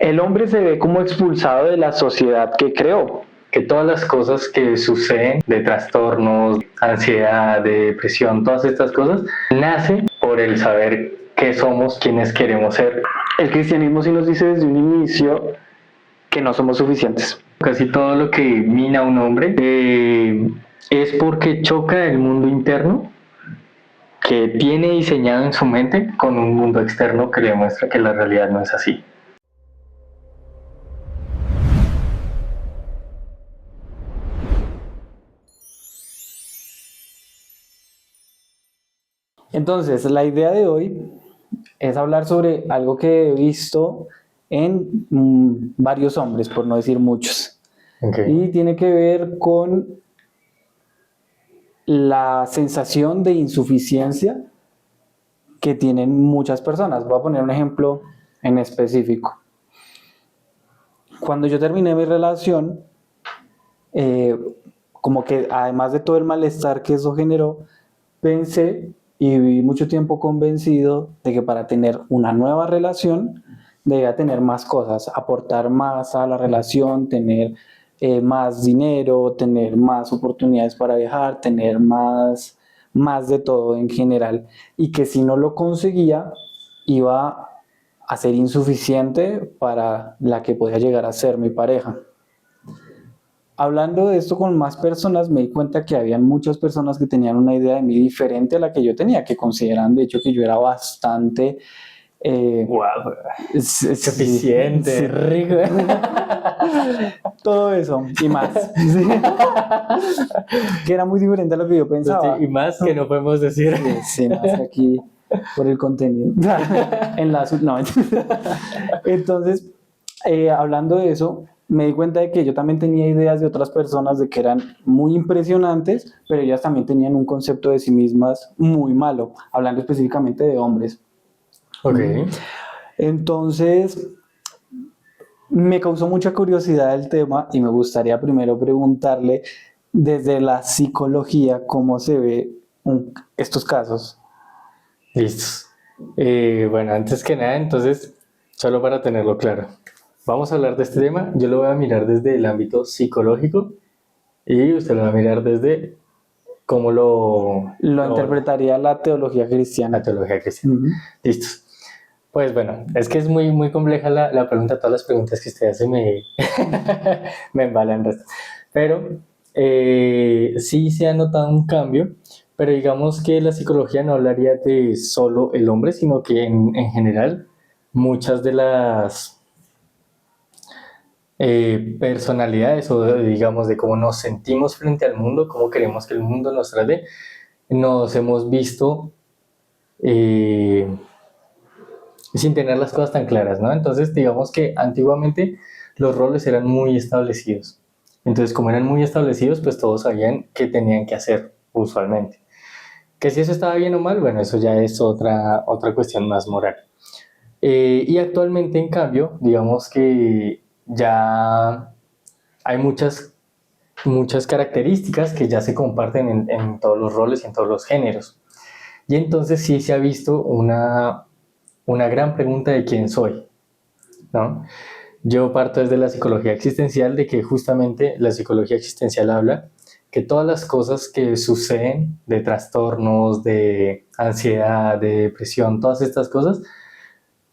El hombre se ve como expulsado de la sociedad que creó. Que todas las cosas que suceden de trastornos, ansiedad, de depresión, todas estas cosas, nace por el saber qué somos, quiénes queremos ser. El cristianismo sí nos dice desde un inicio que no somos suficientes. Casi todo lo que mina a un hombre es porque choca el mundo interno que tiene diseñado en su mente con un mundo externo que le demuestra que la realidad no es así. Entonces, la idea de hoy es hablar sobre algo que he visto en varios hombres, por no decir muchos. Okay. Y tiene que ver con la sensación de insuficiencia que tienen muchas personas. Voy a poner un ejemplo en específico. Cuando yo terminé mi relación, como que además de todo el malestar que eso generó, pensé y viví mucho tiempo convencido de que para tener una nueva relación debía tener más cosas, aportar más a la relación, tener más dinero, tener más oportunidades para viajar, tener más de todo en general, y que si no lo conseguía iba a ser insuficiente para la que podía llegar a ser mi pareja. Hablando de esto con más personas, me di cuenta que había muchas personas que tenían una idea de mí diferente a la que yo tenía, que consideraban de hecho que yo era bastante wow, suficiente, sí, rico. Todo eso y más. Que era muy diferente a lo que yo pensaba. Sí, y más que no podemos decir. Sí, más aquí por el contenido. No. Entonces, hablando de eso, me di cuenta de que yo también tenía ideas de otras personas de que eran muy impresionantes, pero ellas también tenían un concepto de sí mismas muy malo, hablando específicamente de hombres. Ok. Entonces, me causó mucha curiosidad el tema y me gustaría primero preguntarle desde la psicología cómo se ve estos casos. Listos. Bueno, antes que nada, entonces, solo para tenerlo claro, vamos a hablar de este tema. Yo lo voy a mirar desde el ámbito psicológico y usted lo va a mirar desde cómo lo interpretaría la teología cristiana. La teología cristiana. Listos. Pues bueno, es que es muy compleja la pregunta. Todas las preguntas que usted hace me embalan. Pero sí se ha notado un cambio, pero digamos que la psicología no hablaría de solo el hombre, sino que en general muchas de las personalidades o digamos de cómo nos sentimos frente al mundo, cómo queremos que el mundo nos trate, nos hemos visto sin tener las cosas tan claras, ¿no? Entonces, digamos que antiguamente los roles eran muy establecidos. Entonces, como eran muy establecidos, pues todos sabían qué tenían que hacer usualmente. Que si eso estaba bien o mal, bueno, eso ya es otra cuestión más moral. Y actualmente, en cambio, digamos que ya hay muchas características que ya se comparten en todos los roles y en todos los géneros. Y entonces sí se ha visto una gran pregunta de quién soy, ¿no? Yo parto desde la psicología existencial, de que justamente la psicología existencial habla que todas las cosas que suceden de trastornos, de ansiedad, de depresión, todas estas cosas,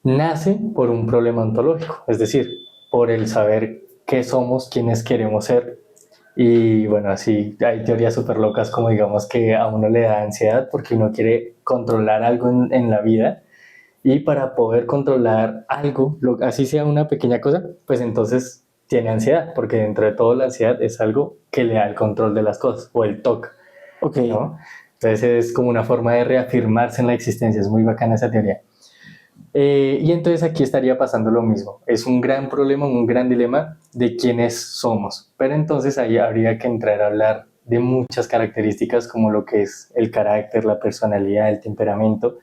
nacen por un problema ontológico, es decir, por el saber qué somos, quiénes queremos ser. Y bueno, así hay teorías súper locas como digamos que a uno le da ansiedad porque uno quiere controlar algo en la vida. Y para poder controlar algo, así sea una pequeña cosa, pues entonces tiene ansiedad, porque dentro de todo la ansiedad es algo que le da el control de las cosas, o el TOC, Okay. ¿no? Entonces es como una forma de reafirmarse en la existencia, es muy bacana esa teoría. Y entonces aquí estaría pasando lo mismo, es un gran problema, un gran dilema de quiénes somos, pero entonces ahí habría que entrar a hablar de muchas características como lo que es el carácter, la personalidad, el temperamento,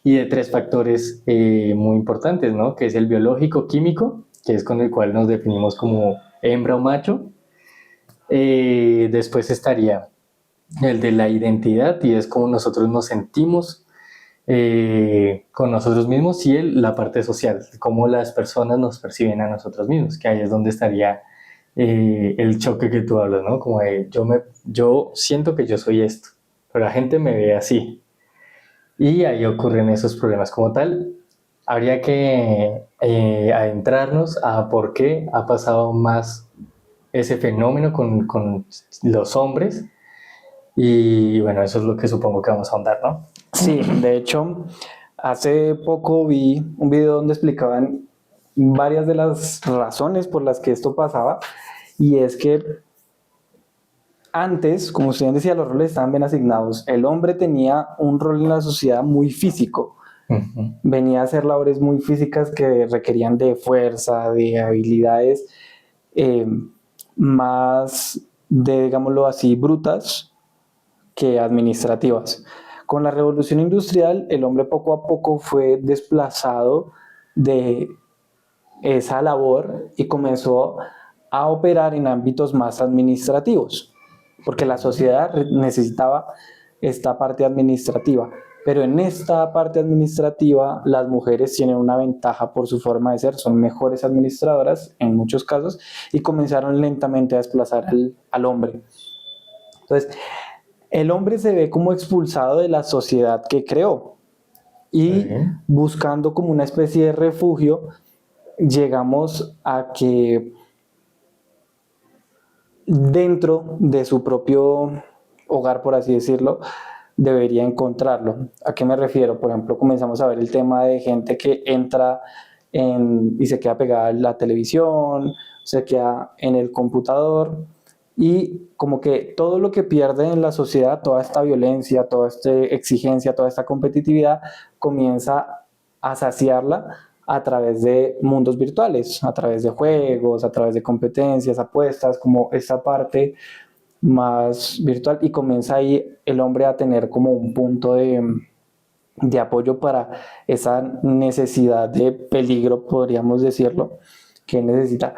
y de tres factores muy importantes, ¿no? Que es el biológico, químico, que es con el cual nos definimos como hembra o macho. Después estaría el de la identidad, y es como nosotros nos sentimos con nosotros mismos y la parte social, cómo las personas nos perciben a nosotros mismos, que ahí es donde estaría el choque que tú hablas, ¿no? Como de yo siento que yo soy esto, pero la gente me ve así. Y ahí ocurren esos problemas como tal. Habría que adentrarnos a por qué ha pasado más ese fenómeno con los hombres. Y bueno, eso es lo que supongo que vamos a ahondar, ¿no? Sí, de hecho, hace poco vi un video donde explicaban varias de las razones por las que esto pasaba, y es que antes, como usted decía, los roles estaban bien asignados. El hombre tenía un rol en la sociedad muy físico. Uh-huh. Venía a hacer labores muy físicas que requerían de fuerza, de habilidades eh, más, de, digámoslo así, brutas que administrativas. Con la revolución industrial, el hombre poco a poco fue desplazado de esa labor y comenzó a operar en ámbitos más administrativos, porque la sociedad necesitaba esta parte administrativa. Pero en esta parte administrativa las mujeres tienen una ventaja por su forma de ser, son mejores administradoras en muchos casos, y comenzaron lentamente a desplazar al hombre. Entonces, el hombre se ve como expulsado de la sociedad que creó y buscando como una especie de refugio, llegamos a que dentro de su propio hogar, por así decirlo, debería encontrarlo. ¿A qué me refiero? Por ejemplo, comenzamos a ver el tema de gente que entra y se queda pegada a la televisión, se queda en el computador, y como que todo lo que pierde en la sociedad, toda esta violencia, toda esta exigencia, toda esta competitividad, comienza a saciarla a través de mundos virtuales, a través de juegos, a través de competencias, apuestas, como esa parte más virtual, y comienza ahí el hombre a tener como un punto de apoyo para esa necesidad de peligro, podríamos decirlo, que necesita.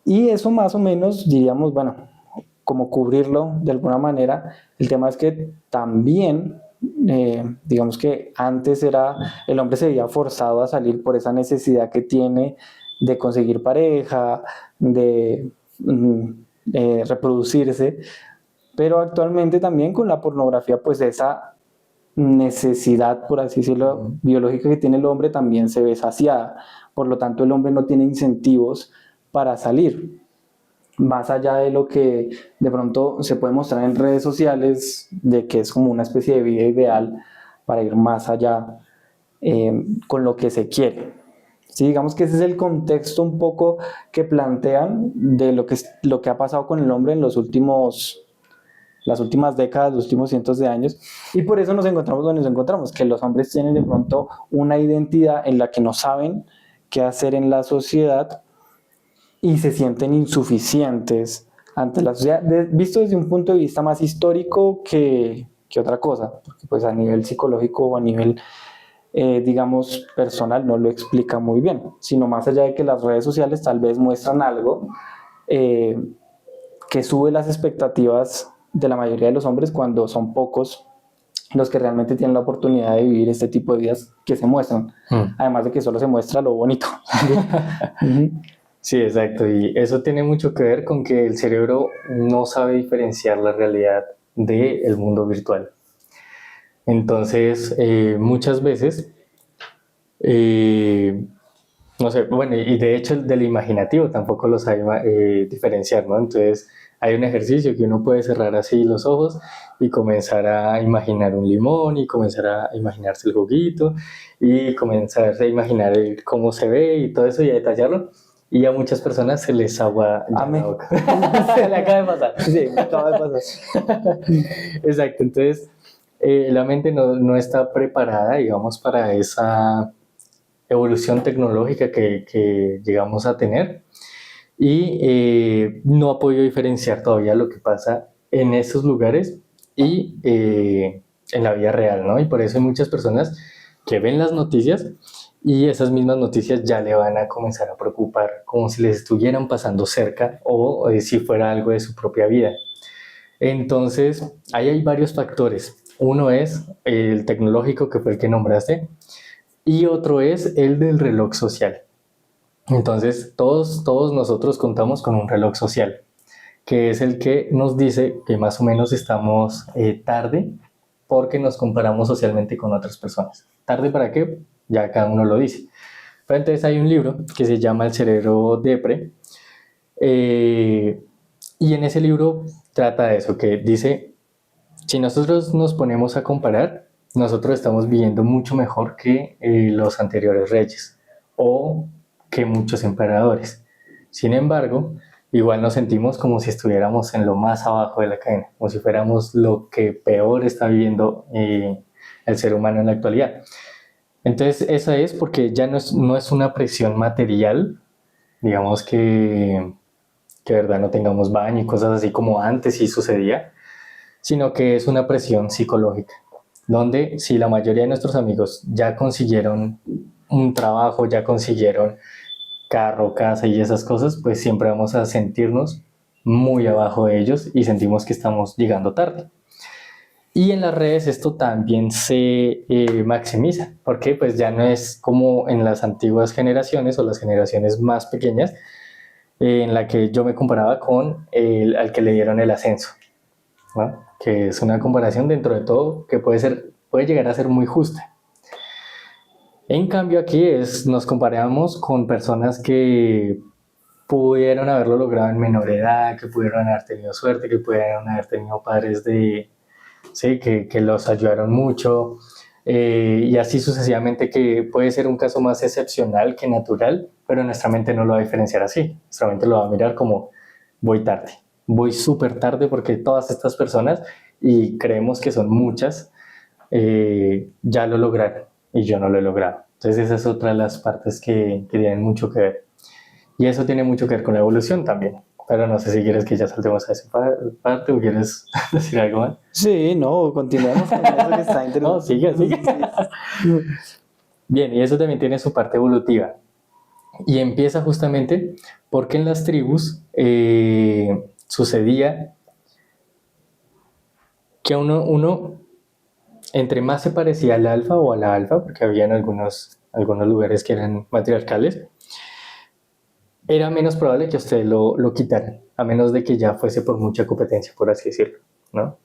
Y eso más o menos diríamos, bueno, como cubrirlo de alguna manera. El tema es que también, digamos que antes el hombre se veía forzado a salir por esa necesidad que tiene de conseguir pareja, de reproducirse, pero actualmente también con la pornografía, pues esa necesidad, por así decirlo, biológica que tiene el hombre también se ve saciada. Por lo tanto, el hombre no tiene incentivos para salir, más allá de lo que de pronto se puede mostrar en redes sociales, de que es como una especie de vida ideal para ir más allá con lo que se quiere. Sí, digamos que ese es el contexto un poco que plantean de lo que ha pasado con el hombre en las últimas décadas, los últimos cientos de años, y por eso nos encontramos donde nos encontramos, que los hombres tienen de pronto una identidad en la que no saben qué hacer en la sociedad y se sienten insuficientes ante la sociedad, visto desde un punto de vista más histórico que otra cosa, porque pues a nivel psicológico o a nivel digamos personal no lo explica muy bien, sino más allá de que las redes sociales tal vez muestran algo que sube las expectativas de la mayoría de los hombres cuando son pocos los que realmente tienen la oportunidad de vivir este tipo de vidas que se muestran, además de que solo se muestra lo bonito. Sí, exacto, y eso tiene mucho que ver con que el cerebro no sabe diferenciar la realidad del mundo virtual. Entonces, muchas veces, no sé, bueno, y de hecho el del imaginativo tampoco lo sabe diferenciar, ¿no? Entonces, hay un ejercicio que uno puede cerrar así los ojos y comenzar a imaginar un limón y comenzar a imaginarse el juguito y comenzar a imaginar cómo se ve y todo eso y a detallarlo. Y a muchas personas se les agua ya la boca. Se le acaba de pasar. Sí, me acaba de pasar. Exacto, entonces la mente no está preparada, digamos, para esa evolución tecnológica que llegamos a tener y no ha podido diferenciar todavía lo que pasa en esos lugares y en la vida real, ¿no? Y por eso hay muchas personas que ven las noticias y esas mismas noticias ya le van a comenzar a preocupar como si les estuvieran pasando cerca o si fuera algo de su propia vida. Entonces, ahí hay varios factores. Uno es el tecnológico, que fue el que nombraste, y otro es el del reloj social. Entonces, todos nosotros contamos con un reloj social, que es el que nos dice que más o menos estamos tarde porque nos comparamos socialmente con otras personas. ¿Tarde para qué? Ya cada uno lo dice. Pero entonces hay un libro que se llama El cerebro depre, y en ese libro trata de eso, que dice, si nosotros nos ponemos a comparar, nosotros estamos viviendo mucho mejor que los anteriores reyes o que muchos emperadores. Sin embargo, igual nos sentimos como si estuviéramos en lo más abajo de la cadena, como si fuéramos lo que peor está viviendo el ser humano en la actualidad. Entonces, esa es porque ya no es una presión material, digamos que de verdad no tengamos baño y cosas así como antes sí sucedía, sino que es una presión psicológica, donde si la mayoría de nuestros amigos ya consiguieron un trabajo, ya consiguieron carro, casa y esas cosas, pues siempre vamos a sentirnos muy abajo de ellos y sentimos que estamos llegando tarde. Y en las redes esto también se maximiza, porque pues ya no es como en las antiguas generaciones o las generaciones más pequeñas, en la que yo me comparaba con al que le dieron el ascenso, ¿no? Que es una comparación dentro de todo que puede llegar a ser muy justa. En cambio aquí nos comparamos con personas que pudieron haberlo logrado en menor edad, que pudieron haber tenido suerte, que pudieron haber tenido padres sí, que los ayudaron mucho, y así sucesivamente, que puede ser un caso más excepcional que natural, pero nuestra mente no lo va a diferenciar así. Nuestra mente lo va a mirar como voy tarde, voy súper tarde porque todas estas personas, y creemos que son muchas, ya lo lograron y yo no lo he logrado. Entonces esa es otra de las partes que tienen mucho que ver. Y eso tiene mucho que ver con la evolución también. Pero no sé si quieres que ya saltemos a esa parte o quieres decir algo más. Sí, no, continuemos con eso que está interesante. No, sigue. Bien, y eso también tiene su parte evolutiva. Y empieza justamente porque en las tribus sucedía que uno, entre más se parecía al alfa o a la alfa, porque habían algunos lugares que eran matriarcales, era menos probable que usted lo quitaran, a menos de que ya fuese por mucha competencia, por así decirlo, ¿no?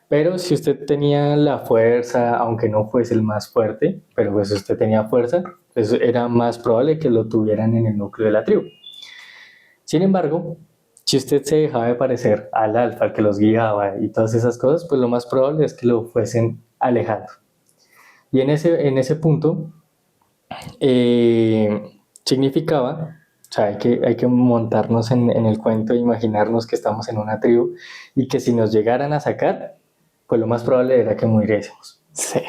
Pero si usted tenía la fuerza, aunque no fuese el más fuerte, pero pues usted tenía fuerza, pues era más probable que lo tuvieran en el núcleo de la tribu. Sin embargo, si usted se dejaba de parecer al alfa, al que los guiaba y todas esas cosas, pues lo más probable es que lo fuesen alejando. Y en ese punto significaba, o sea, hay que montarnos en el cuento e imaginarnos que estamos en una tribu y que si nos llegaran a sacar, pues lo más probable era que muriésemos. Sí,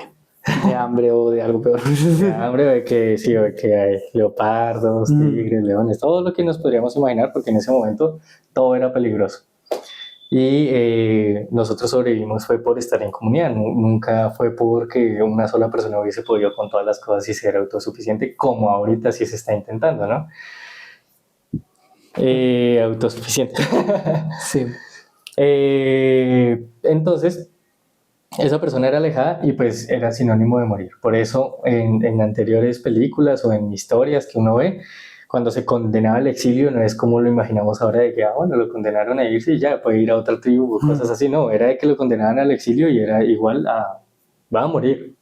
de hambre o de algo peor. De hambre, de que sí, de que hay leopardos, tigres, leones, todo lo que nos podríamos imaginar, porque en ese momento todo era peligroso. Y nosotros sobrevivimos fue por estar en comunidad, nunca fue porque una sola persona hubiese podido con todas las cosas y ser autosuficiente, como ahorita sí se está intentando, ¿no? Autosuficiente. Sí. Entonces, esa persona era alejada y pues era sinónimo de morir. Por eso en anteriores películas o en historias que uno ve, cuando se condenaba al exilio, no es como lo imaginamos ahora de que, bueno, lo condenaron a irse y ya puede ir a otra tribu o cosas así. No, era de que lo condenaban al exilio y era igual va a morir.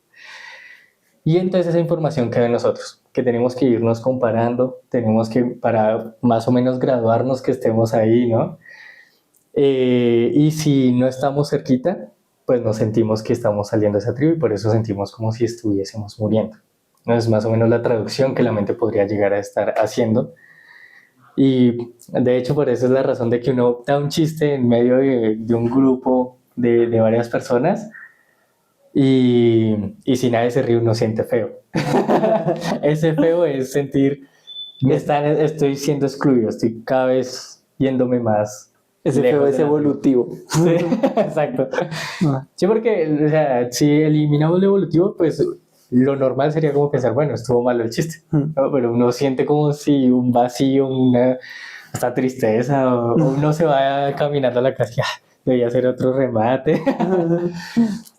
Y entonces esa información queda en nosotros, que tenemos que irnos comparando, tenemos que, para más o menos graduarnos, que estemos ahí, ¿no? Y si no estamos cerquita, pues nos sentimos que estamos saliendo de esa tribu y por eso sentimos como si estuviésemos muriendo. ¿No? Es más o menos la traducción que la mente podría llegar a estar haciendo. Y de hecho por eso es la razón de que uno da un chiste en medio de un grupo de varias personas y si nadie se ríe uno siente feo. Ese feo es sentir, estoy siendo excluido, estoy cada vez yéndome más. Ese feo es evolutivo. Sí, exacto. Sí, porque, o sea, si eliminamos lo evolutivo, pues lo normal sería como pensar, bueno, estuvo malo el chiste, ¿no? Pero uno siente como si un vacío, hasta tristeza, o uno se va caminando a la casa, debía hacer otro remate.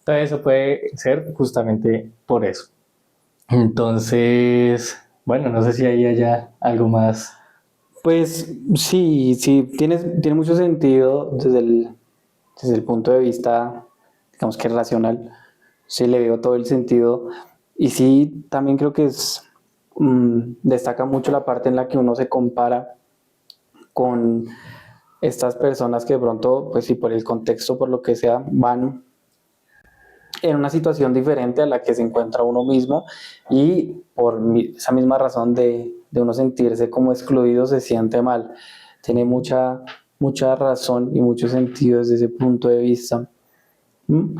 Todo eso puede ser justamente por eso. Entonces, bueno, no sé si ahí haya algo más. Pues sí, sí, tiene mucho sentido desde el punto de vista, digamos que racional. Sí, le veo todo el sentido. Y sí, también creo que destaca mucho la parte en la que uno se compara con estas personas que de pronto, pues sí, por el contexto, por lo que sea, van en una situación diferente a la que se encuentra uno mismo y por esa misma razón de uno sentirse como excluido se siente mal. Tiene mucha razón y mucho sentido desde ese punto de vista. ¿Mm?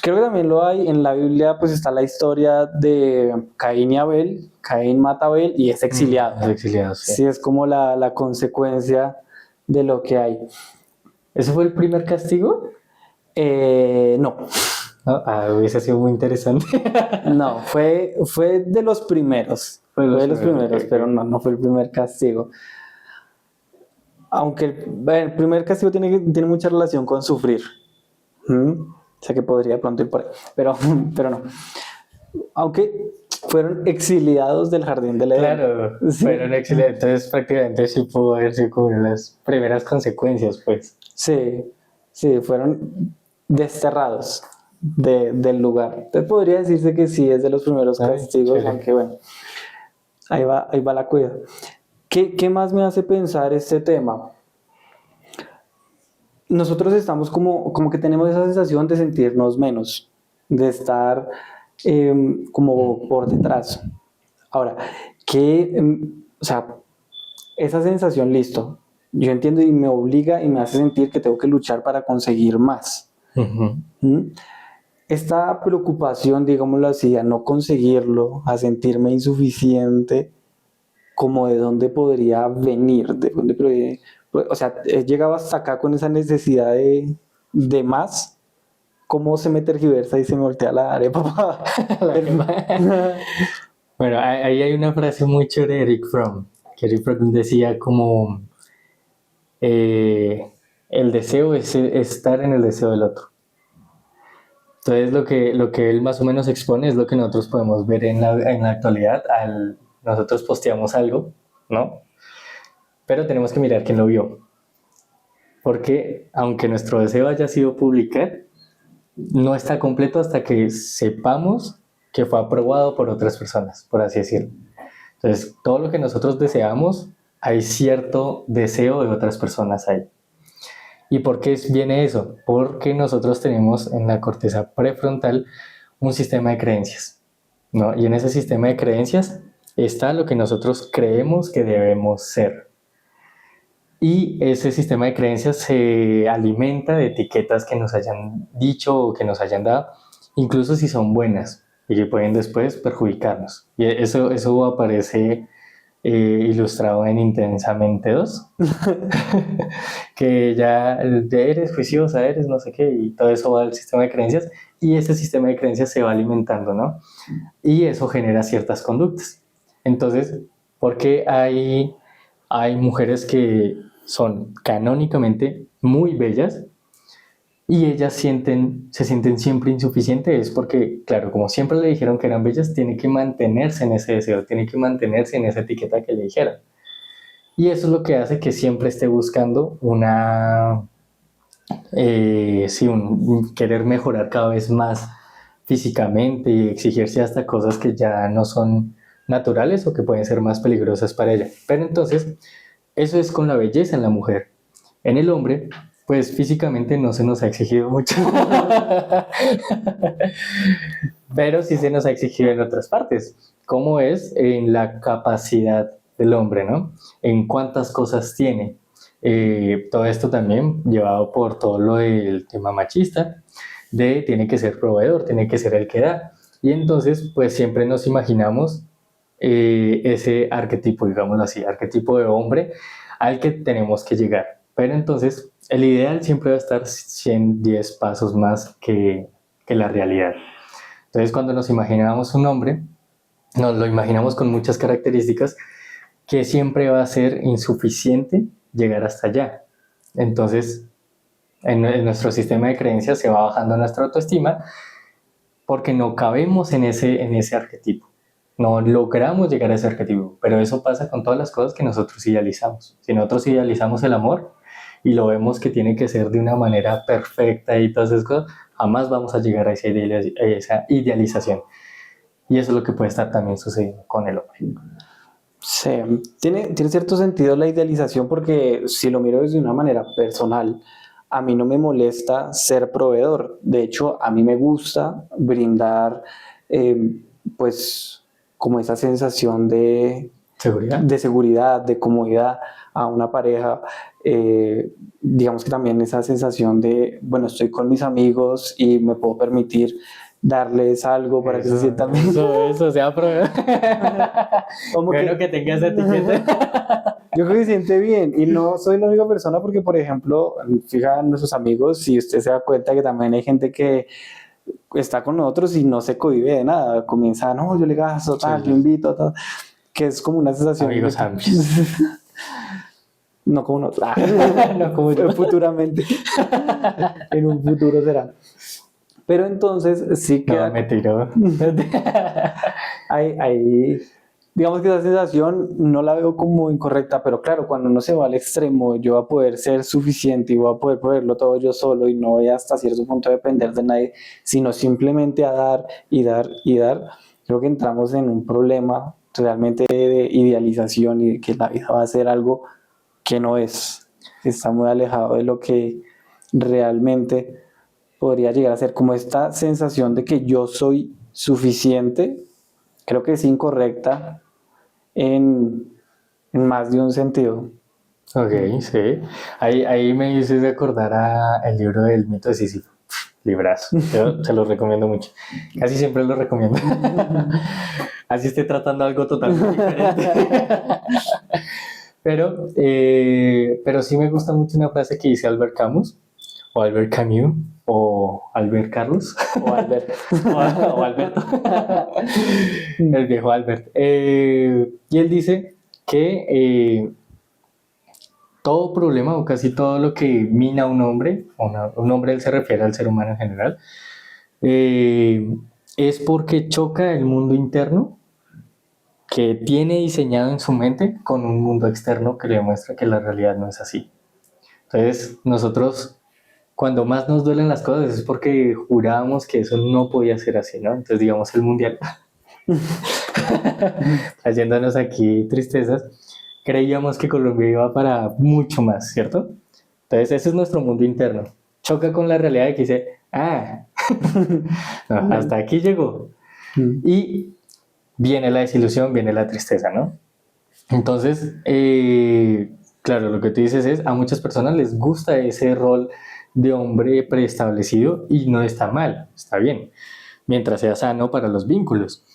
Creo que también lo hay en la Biblia, pues está la historia de Caín y Abel. Caín mata a Abel y es exiliado. Los exiliados, sí. Sí, es como la consecuencia de lo que hay. ¿Ese fue el primer castigo? No, No, hubiese sido muy interesante. no, fue de los primeros. Fue de Fue los de los primeros, primeros, ok, pero ok. no fue el primer castigo. Aunque el primer castigo tiene mucha relación con sufrir. ¿Mm? O sea que podría de pronto ir por ahí, pero no. Aunque fueron exiliados del jardín del Edén. Claro, Sí, fueron excelentes. Entonces, prácticamente sí pudo haber sido como una de las primeras consecuencias, pues. sí, sí, fueron desterrados del lugar. Entonces podría decirse que sí es de los primeros Ay, castigos, chévere. aunque bueno, ahí va la cuida. ¿Qué más me hace pensar este tema? Nosotros estamos como que tenemos esa sensación de sentirnos menos, de estar como por detrás. Ahora, o sea, esa sensación, listo, yo entiendo y me obliga y me hace sentir que tengo que luchar para conseguir más. Ujú. ¿Mm? Esta preocupación, digámoslo así, a no conseguirlo, a sentirme insuficiente, como de dónde podría venir, de dónde podría, o sea, he llegado hasta acá con esa necesidad de más, cómo se me tergiversa y se me voltea la arepa. Bueno, ahí hay una frase muy chévere de Eric Fromm, que Eric Fromm decía como eh, el deseo es estar en el deseo del otro. Entonces lo que él más o menos expone es lo que nosotros podemos ver en la actualidad. Nosotros posteamos algo, ¿no? Pero tenemos que mirar quién lo vio. Porque aunque nuestro deseo haya sido publicar, no está completo hasta que sepamos que fue aprobado por otras personas, por así decirlo. Entonces, todo lo que nosotros deseamos, hay cierto deseo de otras personas ahí. ¿Y por qué viene eso? Porque nosotros tenemos en la corteza prefrontal un sistema de creencias, ¿no? Y en ese sistema de creencias está lo que nosotros creemos que debemos ser. Y ese sistema de creencias se alimenta de etiquetas que nos hayan dicho o que nos hayan dado, incluso si son buenas y que pueden después perjudicarnos. Y eso aparece ilustrado en Intensamente 2, que ya eres juiciosa, eres no sé qué, y todo eso va al sistema de creencias, y ese sistema de creencias se va alimentando, ¿no? Y eso genera ciertas conductas. Entonces, ¿por qué hay mujeres que son canónicamente muy bellas y ellas se sienten siempre insuficientes? Es porque, claro, como siempre le dijeron que eran bellas, tiene que mantenerse en ese deseo, tiene que mantenerse en esa etiqueta que le dijeron. Y eso es lo que hace que siempre esté buscando sí, un querer mejorar cada vez más físicamente y exigirse hasta cosas que ya no son naturales o que pueden ser más peligrosas para ella. Pero entonces, eso es con la belleza en la mujer. En el hombre, pues físicamente no se nos ha exigido mucho, pero sí se nos ha exigido en otras partes, como es en la capacidad del hombre, ¿no? En cuántas cosas tiene. Todo esto también llevado por todo lo del tema machista, de tiene que ser proveedor, tiene que ser el que da. Y entonces, pues siempre nos imaginamos ese arquetipo, digámoslo así, arquetipo de hombre al que tenemos que llegar. Pero entonces, el ideal siempre va a estar 110 pasos más que la realidad. Entonces, cuando nos imaginamos un hombre, nos lo imaginamos con muchas características que siempre va a ser insuficiente llegar hasta allá. Entonces, en nuestro sistema de creencias se va bajando nuestra autoestima porque no cabemos en ese arquetipo. No logramos llegar a ese arquetipo, pero eso pasa con todas las cosas que nosotros idealizamos. Si nosotros idealizamos el amor y lo vemos que tiene que ser de una manera perfecta y todas esas cosas, jamás vamos a llegar a esa idealización. Y eso es lo que puede estar también sucediendo con el hombre. Sí, tiene cierto sentido la idealización porque si lo miro desde una manera personal, a mí no me molesta ser proveedor. De hecho, a mí me gusta brindar, pues, como esa sensación ¿Seguridad? de seguridad, de comodidad a una pareja. Digamos que también esa sensación de, bueno, estoy con mis amigos y me puedo permitir darles algo para que se sientan bien. Eso, sea proveedor. Como Bueno, que tenga esa etiqueta. yo creo que se siente bien y no soy la única persona porque, por ejemplo, fija en nuestros amigos, si usted se da cuenta que también hay gente que está con nosotros y no se cohíbe de nada, comienza, no, yo le gasto, tal, Sí. yo invito, tal, que es como una sensación. Amigos amplios. No como nosotros, No como yo. futuramente, en un futuro será. Pero entonces sí No, queda, me tiró. digamos que esa sensación no la veo como incorrecta, pero claro, cuando uno se va al extremo, yo voy a poder ser suficiente y voy a poder proveerlo todo yo solo y no voy hasta cierto punto a depender de nadie, sino simplemente a dar y dar y dar, creo que entramos en un problema realmente de idealización y de que la vida va a ser algo que no es, está muy alejado de lo que realmente podría llegar a ser, como esta sensación de que yo soy suficiente, creo que es incorrecta en más de un sentido. Ok, sí. Ahí me hice recordar el libro del mito de Sísifo. Librazo. Yo se lo recomiendo mucho. Casi siempre lo recomiendo. Así estoy tratando algo totalmente diferente. Pero sí me gusta mucho una frase que dice Albert Camus, o Albert Camus, o Albert Carlos, O Albert. o Alberto, el viejo Albert. Y él dice que todo problema o casi todo lo que mina a un hombre, un hombre él se refiere al ser humano en general, eh, es porque choca el mundo interno que tiene diseñado en su mente con un mundo externo que le demuestra que la realidad no es así. Entonces, nosotros, cuando más nos duelen las cosas, es porque jurábamos que eso no podía ser así, ¿no? Entonces, digamos, el mundial, trayéndonos aquí tristezas, creíamos que Colombia iba para mucho más, ¿cierto? Entonces, ese es nuestro mundo interno. Choca con la realidad de que dice, no, hasta aquí llegó. Y viene la desilusión, viene la tristeza, ¿no? Entonces, claro, lo que tú dices es, a muchas personas les gusta ese rol de hombre preestablecido y no está mal, está bien, mientras sea sano para los vínculos.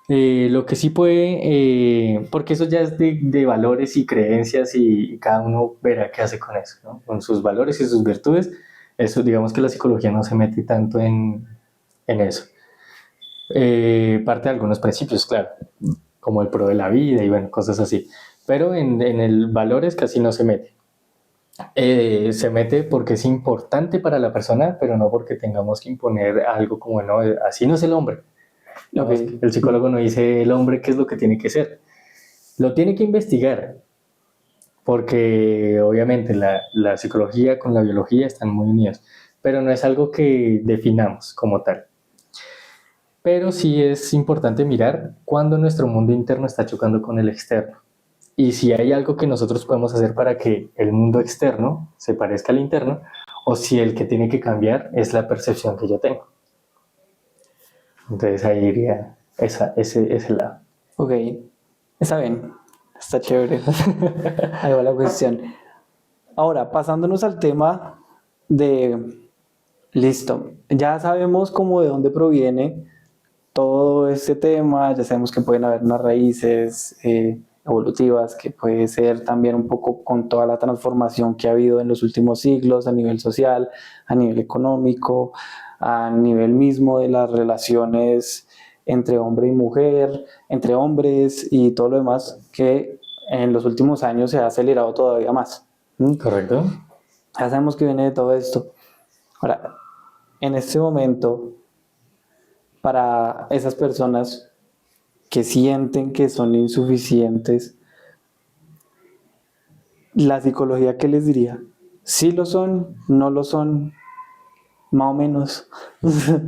Lo que sí puede, porque eso ya es de valores y creencias y cada uno verá qué hace con eso, ¿no? Con sus valores y sus virtudes, eso digamos que la psicología no se mete tanto en eso. Parte de algunos principios, claro, como el pro de la vida y bueno, cosas así. Pero en el valores casi no se mete. Se mete porque es importante para la persona, pero no porque tengamos que imponer algo como, no, así no es el hombre. Okay. El psicólogo no dice el hombre qué es lo que tiene que ser. Lo tiene que investigar, porque obviamente la psicología con la biología están muy unidos, pero no es algo que definamos como tal. Pero sí es importante mirar cuando nuestro mundo interno está chocando con el externo. Y si hay algo que nosotros podemos hacer para que el mundo externo se parezca al interno, o si el que tiene que cambiar es la percepción que yo tengo. Entonces ahí iría ese lado. Ok, está bien, está chévere. Ahí va la cuestión. Ahora, pasándonos al tema de, listo, ya sabemos cómo de dónde proviene todo este tema, ya sabemos que pueden haber unas raíces evolutivas, que puede ser también un poco con toda la transformación que ha habido en los últimos siglos a nivel social, a nivel económico, a nivel mismo de las relaciones entre hombre y mujer, entre hombres y todo lo demás, que en los últimos años se ha acelerado todavía más. ¿Correcto? Ya sabemos que viene de todo esto. Ahora, en este momento, para esas personas que sienten que son insuficientes, la psicología, ¿qué les diría? ¿Sí lo son? ¿No lo son? Más o menos.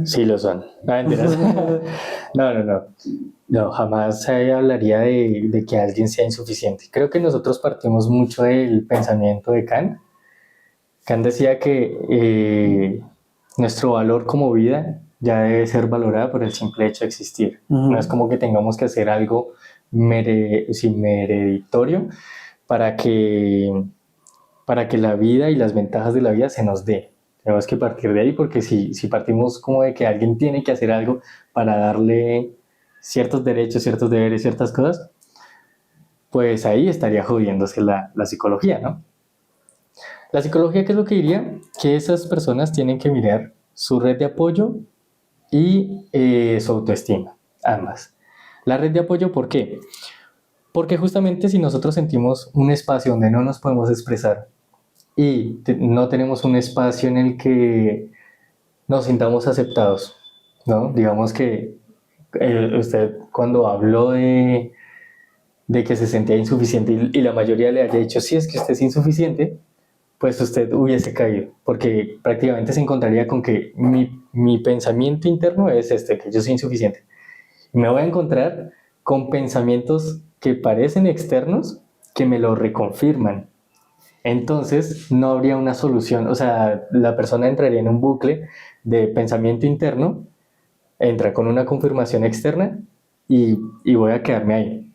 Sí lo son. No, mentiras. No, no, no. No, jamás hablaría de que alguien sea insuficiente. Creo que nosotros partimos mucho del pensamiento de Kant. Kant decía que nuestro valor como vida ya debe ser valorada por el simple hecho de existir. No es como que tengamos que hacer algo meritorio para para que la vida y las ventajas de la vida se nos dé. Tenemos que partir de ahí porque si partimos como de que alguien tiene que hacer algo para darle ciertos derechos, ciertos deberes, ciertas cosas, pues ahí estaría jodiéndose la psicología, ¿no? La psicología, ¿qué es lo que diría? Que esas personas tienen que mirar su red de apoyo y su autoestima, ambas. La red de apoyo, ¿por qué? Porque justamente si nosotros sentimos un espacio donde no nos podemos expresar y no tenemos un espacio en el que nos sintamos aceptados, ¿no? Digamos que usted cuando habló de que se sentía insuficiente y la mayoría le haya dicho, sí, es que usted es insuficiente, pues usted hubiese caído, porque prácticamente se encontraría con que mi pensamiento interno es este, que yo soy insuficiente. Y me voy a encontrar con pensamientos que parecen externos que me lo reconfirman. Entonces no habría una solución, o sea, la persona entraría en un bucle de pensamiento interno, entra con una confirmación externa y voy a quedarme ahí.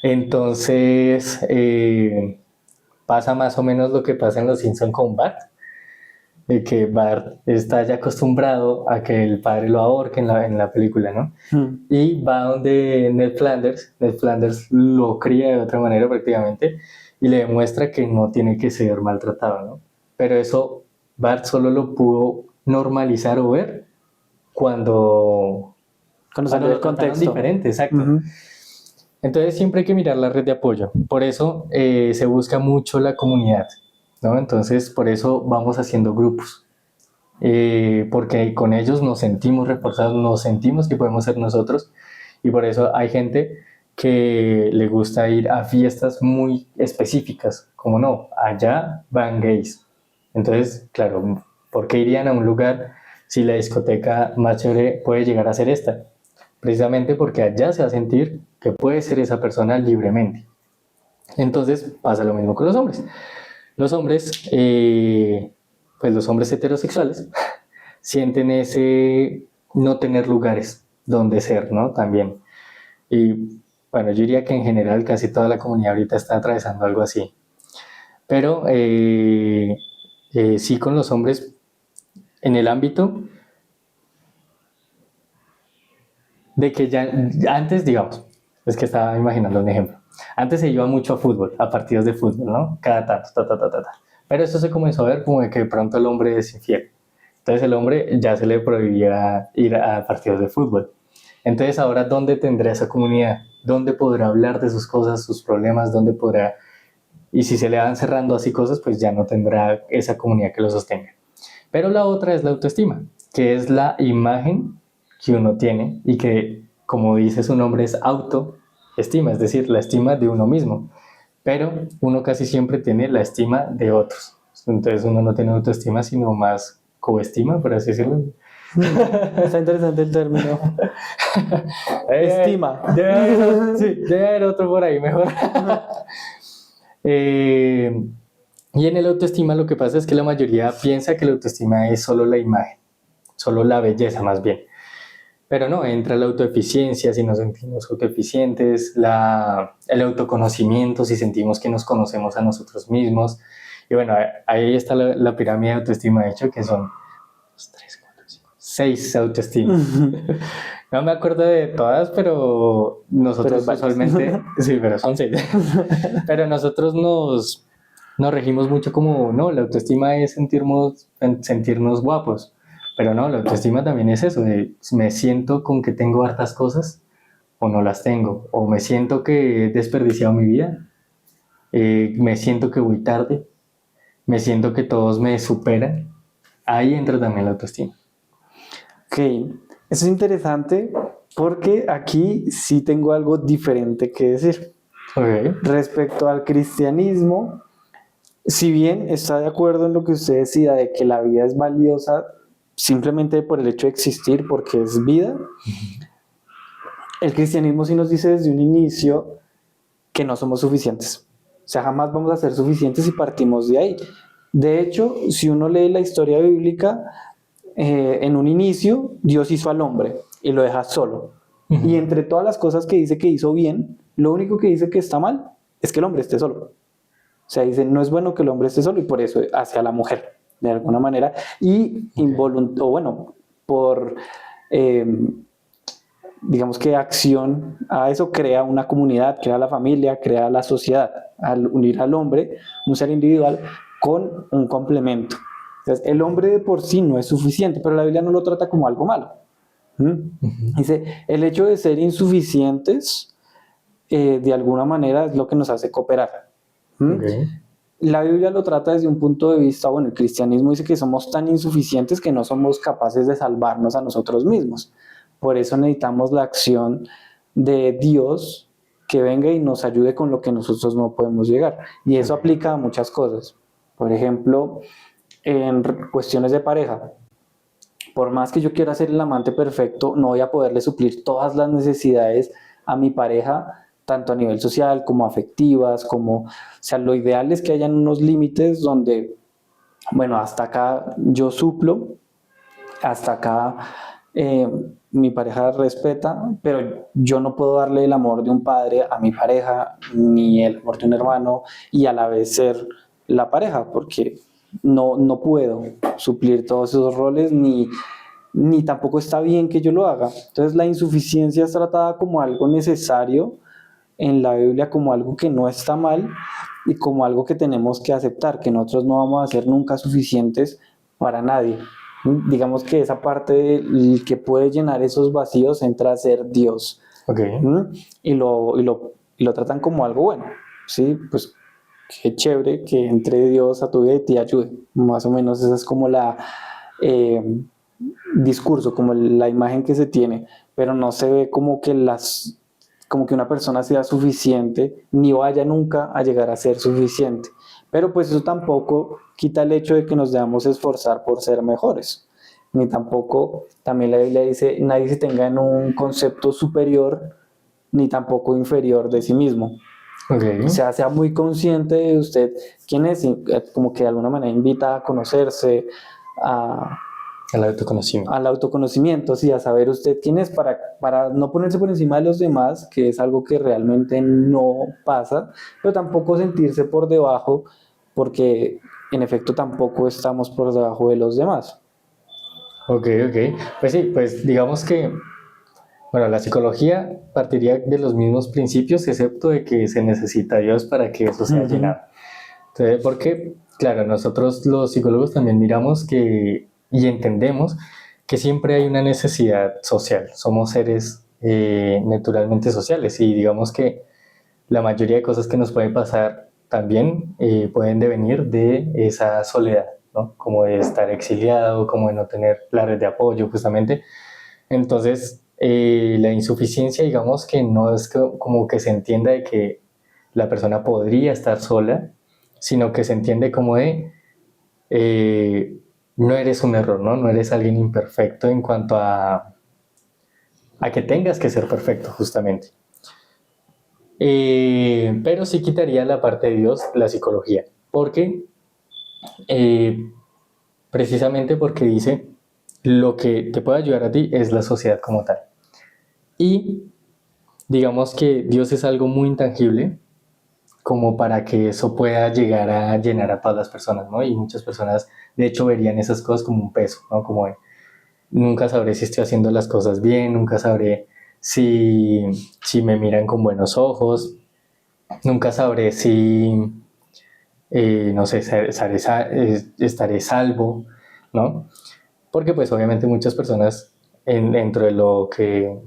Entonces pasa más o menos lo que pasa en Los Simpson con Bart, de que Bart está ya acostumbrado a que el padre lo ahorque en la película, ¿no? Y va donde Ned Flanders lo cría de otra manera prácticamente y le demuestra que no tiene que ser maltratado, ¿no? Pero eso Bart solo lo pudo normalizar o ver Cuando salió del lo trataron contexto. diferente, exacto. Entonces siempre hay que mirar la red de apoyo. Por eso se busca mucho la comunidad, ¿no? Entonces por eso vamos haciendo grupos. Porque con ellos nos sentimos reforzados, nos sentimos que podemos ser nosotros y por eso hay gente que le gusta ir a fiestas muy específicas, como no, allá van gays. Entonces, claro, ¿por qué irían a un lugar si la discoteca más chévere puede llegar a ser esta? Precisamente porque allá se va a sentir que puede ser esa persona libremente. Entonces pasa lo mismo con los hombres. Los hombres, pues los hombres heterosexuales, sienten ese no tener lugares donde ser, ¿no? También. Y bueno, yo diría que en general casi toda la comunidad ahorita está atravesando algo así. Pero sí con los hombres en el ámbito de que ya antes, digamos, es que estaba imaginando un ejemplo. Antes se iba mucho a fútbol, a partidos de fútbol, ¿no? Cada tanto, ta. Pero eso se comenzó a ver como de que de pronto el hombre es infiel. Entonces el hombre ya se le prohibía ir a partidos de fútbol. Entonces ahora, ¿dónde tendrá esa comunidad? ¿Dónde podrá hablar de sus cosas, sus problemas? ¿Dónde podrá? Y si se le van cerrando así cosas, pues ya no tendrá esa comunidad que lo sostenga. Pero la otra es la autoestima, que es la imagen que uno tiene y que, como dice su nombre, es autoestima, es decir, la estima de uno mismo. Pero uno casi siempre tiene la estima de otros. Entonces uno no tiene autoestima, sino más coestima, por así decirlo. Está interesante el término. Estima. Debe haber otro por ahí mejor. Y en el autoestima lo que pasa es que la mayoría piensa que la autoestima es solo la imagen, solo la belleza más bien. Pero no, entra la autoeficiencia si nos sentimos autoeficientes, el autoconocimiento si sentimos que nos conocemos a nosotros mismos. Y bueno, ahí está la pirámide de autoestima, de hecho, que son 6 autoestimas. No me acuerdo de todas, pero nosotros usualmente, sí, pero son 6. Pero nosotros nos regimos mucho como, no, la autoestima es sentirnos guapos. Pero no, la autoestima también es eso, de me siento con que tengo hartas cosas o no las tengo, o me siento que he desperdiciado mi vida, me siento que voy tarde, me siento que todos me superan, ahí entra también la autoestima. Ok, eso es interesante porque aquí sí tengo algo diferente que decir. Ok. Respecto al cristianismo, si bien está de acuerdo en lo que usted decía de que la vida es valiosa simplemente por el hecho de existir, porque es vida, el cristianismo sí nos dice desde un inicio que no somos suficientes. O sea, jamás vamos a ser suficientes si partimos de ahí. De hecho, si uno lee la historia bíblica, en un inicio Dios hizo al hombre y lo deja solo. Y entre todas las cosas que dice que hizo bien, lo único que dice que está mal es que el hombre esté solo. O sea, dice, no es bueno que el hombre esté solo y por eso hace a la mujer, de alguna manera. Y o bueno, por, eh, digamos que acción a eso, crea una comunidad, crea la familia, crea la sociedad, al unir al hombre, un ser individual, con un complemento. Entonces, el hombre de por sí no es suficiente, pero la Biblia no lo trata como algo malo. Dice, el hecho de ser insuficientes, de alguna manera, es lo que nos hace cooperar. Okay. La Biblia lo trata desde un punto de vista, bueno, el cristianismo dice que somos tan insuficientes que no somos capaces de salvarnos a nosotros mismos. Por eso necesitamos la acción de Dios que venga y nos ayude con lo que nosotros no podemos llegar. Y eso aplica a muchas cosas. Por ejemplo, en cuestiones de pareja. Por más que yo quiera ser el amante perfecto, no voy a poderle suplir todas las necesidades a mi pareja, tanto a nivel social como afectivas, o sea, lo ideal es que hayan unos límites donde, bueno, hasta acá yo suplo, hasta acá mi pareja respeta, pero yo no puedo darle el amor de un padre a mi pareja, ni el amor de un hermano, y a la vez ser la pareja, porque no puedo suplir todos esos roles, ni tampoco está bien que yo lo haga. Entonces la insuficiencia es tratada como algo necesario en la Biblia, como algo que no está mal y como algo que tenemos que aceptar, que nosotros no vamos a ser nunca suficientes para nadie. Digamos que esa parte que puede llenar esos vacíos entra a ser Dios. Okay. Y lo tratan como algo bueno, ¿sí? Pues qué chévere que entre Dios a tu vida y te ayude. Más o menos esa es como la discurso, como la imagen que se tiene, pero no se ve como que una persona sea suficiente, ni vaya nunca a llegar a ser suficiente. Pero pues eso tampoco quita el hecho de que nos debamos esforzar por ser mejores. Ni tampoco, también la Biblia dice, nadie se tenga en un concepto superior, ni tampoco inferior de sí mismo. Okay. O sea muy consciente de usted quién es, y como que de alguna manera invita a conocerse, al autoconocimiento, sí, a saber usted quién es para no ponerse por encima de los demás, que es algo que realmente no pasa, pero tampoco sentirse por debajo, porque en efecto tampoco estamos por debajo de los demás. Ok. Pues sí, pues digamos que, bueno, la psicología partiría de los mismos principios, excepto de que se necesita Dios para que eso sea llenado. Entonces, porque, claro, nosotros los psicólogos también miramos que y entendemos que siempre hay una necesidad social. Somos seres naturalmente sociales y digamos que la mayoría de cosas que nos pueden pasar también pueden devenir de esa soledad, ¿no? Como de estar exiliado, como de no tener la red de apoyo, justamente. Entonces, la insuficiencia, digamos que no es como que se entienda de que la persona podría estar sola, sino que se entiende como de no eres un error, ¿no? No eres alguien imperfecto en cuanto a que tengas que ser perfecto, justamente. Pero sí quitaría la parte de Dios, la psicología, porque precisamente porque dice lo que te puede ayudar a ti es la sociedad como tal. Y digamos que Dios es algo muy intangible como para que eso pueda llegar a llenar a todas las personas, ¿no? Y muchas personas, de hecho, verían esas cosas como un peso, ¿no? Como de, nunca sabré si estoy haciendo las cosas bien, nunca sabré si me miran con buenos ojos, nunca sabré si, no sé, estaré salvo, ¿no? Porque pues obviamente muchas personas dentro de lo que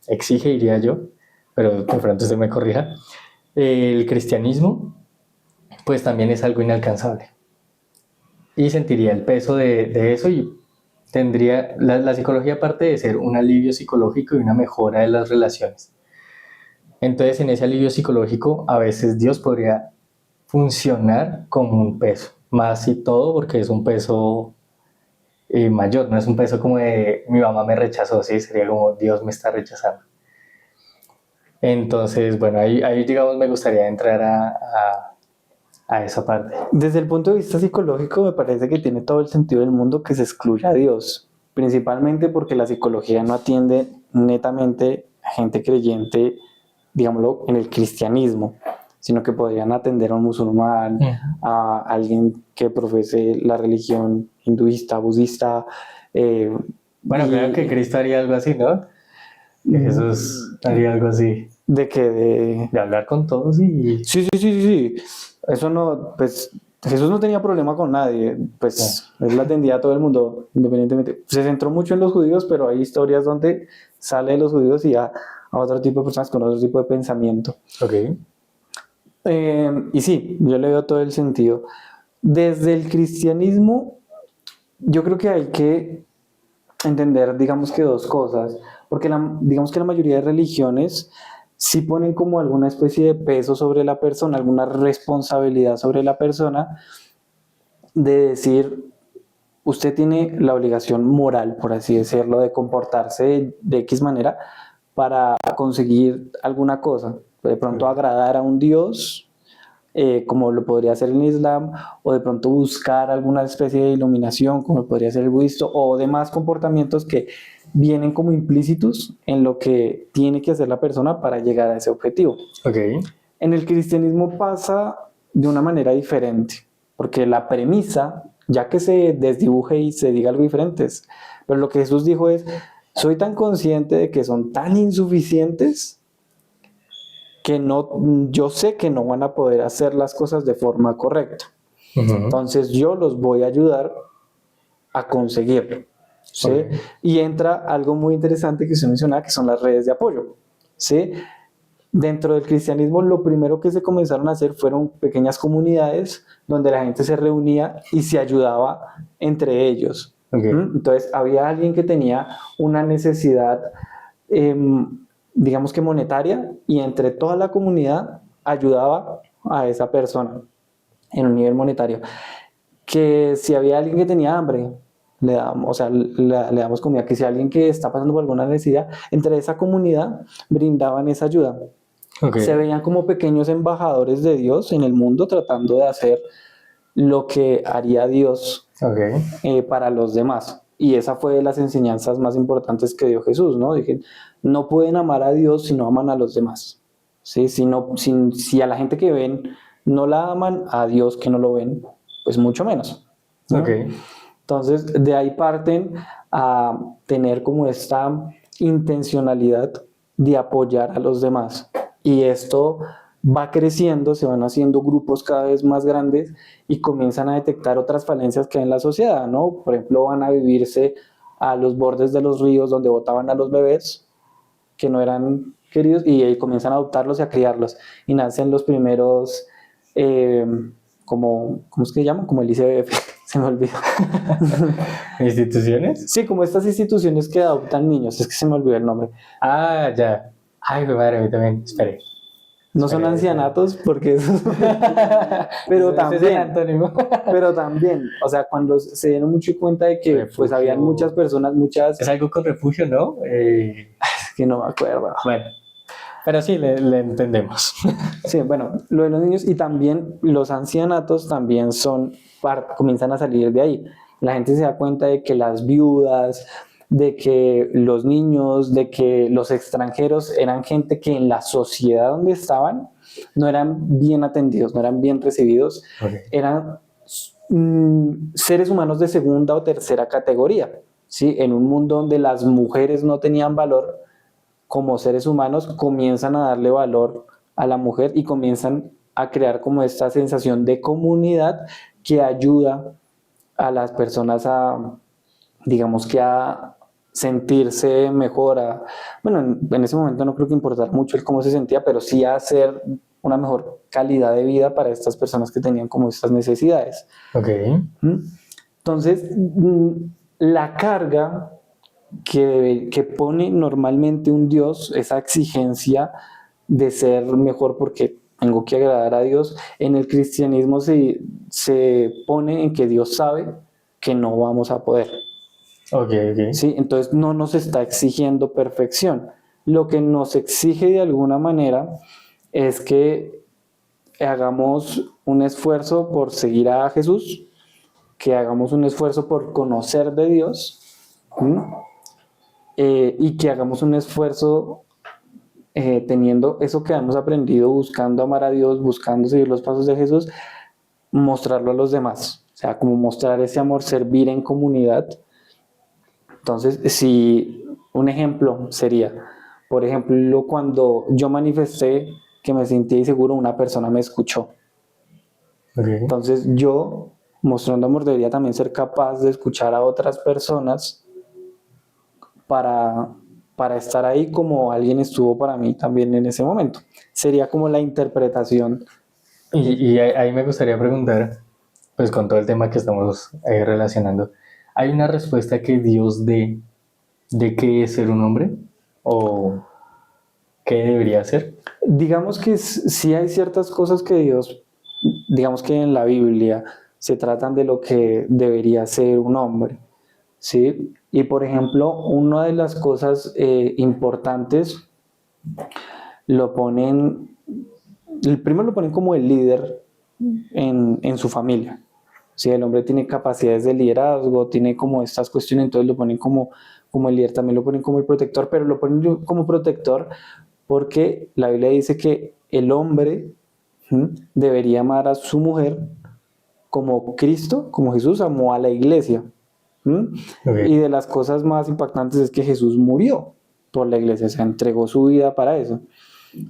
exige, diría yo, pero de pronto se me corrija, el cristianismo pues también es algo inalcanzable. y sentiría el peso de eso y tendría, la psicología aparte de ser un alivio psicológico y una mejora de las relaciones. Entonces en ese alivio psicológico a veces Dios podría funcionar como un peso, más y todo porque es un peso mayor, no es un peso como de mi mamá me rechazó, sí, sería como Dios me está rechazando. Entonces, bueno, ahí digamos me gustaría entrar a esa parte. Desde el punto de vista psicológico, me parece que tiene todo el sentido del mundo que se excluya a Dios, principalmente porque la psicología no atiende netamente a gente creyente, digámoslo, en el cristianismo, sino que podrían atender a un musulmán, a alguien que profese la religión hinduista, budista. Bueno, creo que Cristo haría algo así, ¿no? Que Jesús haría algo así. ¿De qué? De hablar con todos y... Sí. Eso no, pues Jesús no tenía problema con nadie, pues él atendía a todo el mundo independientemente. Se centró mucho en los judíos, pero hay historias donde sale de los judíos y a otro tipo de personas con otro tipo de pensamiento. Ok. Y sí, yo le veo todo el sentido. Desde el cristianismo, yo creo que hay que entender, digamos que dos cosas, porque digamos que la mayoría de religiones sí ponen como alguna especie de peso sobre la persona, alguna responsabilidad sobre la persona, de decir, usted tiene la obligación moral, por así decirlo, de comportarse de X manera para conseguir alguna cosa, de pronto agradar a un Dios, como lo podría hacer el Islam, o de pronto buscar alguna especie de iluminación, como podría ser el budismo, o demás comportamientos que vienen como implícitos en lo que tiene que hacer la persona para llegar a ese objetivo. Okay. En el cristianismo pasa de una manera diferente, porque la premisa, ya que se desdibuje y se diga algo diferente, pero lo que Jesús dijo es, soy tan consciente de que son tan insuficientes que yo sé que no van a poder hacer las cosas de forma correcta. Entonces yo los voy a ayudar a conseguirlo. ¿Sí? Okay. Y entra algo muy interesante que usted mencionaba, que son las redes de apoyo. ¿Sí? Dentro del cristianismo, lo primero que se comenzaron a hacer fueron pequeñas comunidades donde la gente se reunía y se ayudaba entre ellos. Okay. Entonces, había alguien que tenía una necesidad, digamos que monetaria, y entre toda la comunidad ayudaba a esa persona en un nivel monetario. Que si había alguien que tenía hambre, le damos comida, que si alguien que está pasando por alguna necesidad, entre esa comunidad brindaban esa ayuda. Okay. Se veían como pequeños embajadores de Dios en el mundo, tratando de hacer lo que haría Dios, okay, para los demás. Y esa fue de las enseñanzas más importantes que dio Jesús, ¿no? Dije, no pueden amar a Dios si no aman a los demás. ¿Sí? Si a la gente que ven no la aman, a Dios que no lo ven, pues mucho menos, ¿no? Okay. Entonces, de ahí parten a tener como esta intencionalidad de apoyar a los demás. Y esto va creciendo, se van haciendo grupos cada vez más grandes y comienzan a detectar otras falencias que hay en la sociedad, ¿no? Por ejemplo, van a vivirse a los bordes de los ríos donde botaban a los bebés que no eran queridos y comienzan a adoptarlos y a criarlos. Y nacen los primeros, ¿cómo es que se llaman? Como el ICBF, se me olvidó. ¿Instituciones? Sí, como estas instituciones que adoptan niños, es que se me olvidó el nombre. Ah, ya. Ay, mi madre, a mí también, espere. No son ancianatos porque eso pero también, pero también, o sea, cuando se dieron mucho cuenta de que refugio. Pues habían muchas personas, Es algo con refugio, ¿no? Es que no me acuerdo. Bueno, pero sí, le entendemos. Sí, bueno, lo de los niños y también los ancianatos también comienzan a salir de ahí. La gente se da cuenta de que las viudas, de que los niños, de que los extranjeros eran gente que en la sociedad donde estaban no eran bien atendidos, no eran bien recibidos, okay, eran seres humanos de segunda o tercera categoría, ¿sí? En un mundo donde las mujeres no tenían valor, como seres humanos comienzan a darle valor a la mujer y comienzan a crear como esta sensación de comunidad que ayuda a las personas a, digamos que a sentirse mejor, bueno, en ese momento no creo que importara mucho el cómo se sentía, pero sí a hacer una mejor calidad de vida para estas personas que tenían como estas necesidades. Okay. Entonces, la carga que pone normalmente un Dios, esa exigencia de ser mejor porque tengo que agradar a Dios, en el cristianismo se pone en que Dios sabe que no vamos a poder. Ok. ¿Sí? Entonces no nos está exigiendo perfección. Lo que nos exige de alguna manera es que hagamos un esfuerzo por seguir a Jesús, que hagamos un esfuerzo por conocer de Dios, y que hagamos un esfuerzo teniendo eso que hemos aprendido, buscando amar a Dios, buscando seguir los pasos de Jesús, mostrarlo a los demás. O sea, como mostrar ese amor, servir en comunidad. Entonces, si un ejemplo sería, por ejemplo, cuando yo manifesté que me sentía inseguro, una persona me escuchó. Okay. Entonces, yo, mostrando amor, debería también ser capaz de escuchar a otras personas para estar ahí como alguien estuvo para mí también en ese momento. Sería como la interpretación. Y ahí me gustaría preguntar, pues con todo el tema que estamos relacionando, ¿hay una respuesta que Dios dé de qué es ser un hombre? ¿O qué debería ser? Digamos que sí hay ciertas cosas que Dios, digamos que en la Biblia se tratan de lo que debería ser un hombre, ¿sí? Y por ejemplo, una de las cosas importantes lo ponen, el primero lo ponen como el líder en su familia. Si el hombre tiene capacidades de liderazgo, tiene como estas cuestiones, entonces lo ponen como el líder, también lo ponen como el protector, pero lo ponen como protector porque la Biblia dice que el hombre debería amar a su mujer como Cristo, como Jesús amó a la iglesia. Okay. Y de las cosas más impactantes es que Jesús murió por la iglesia, se entregó su vida para eso.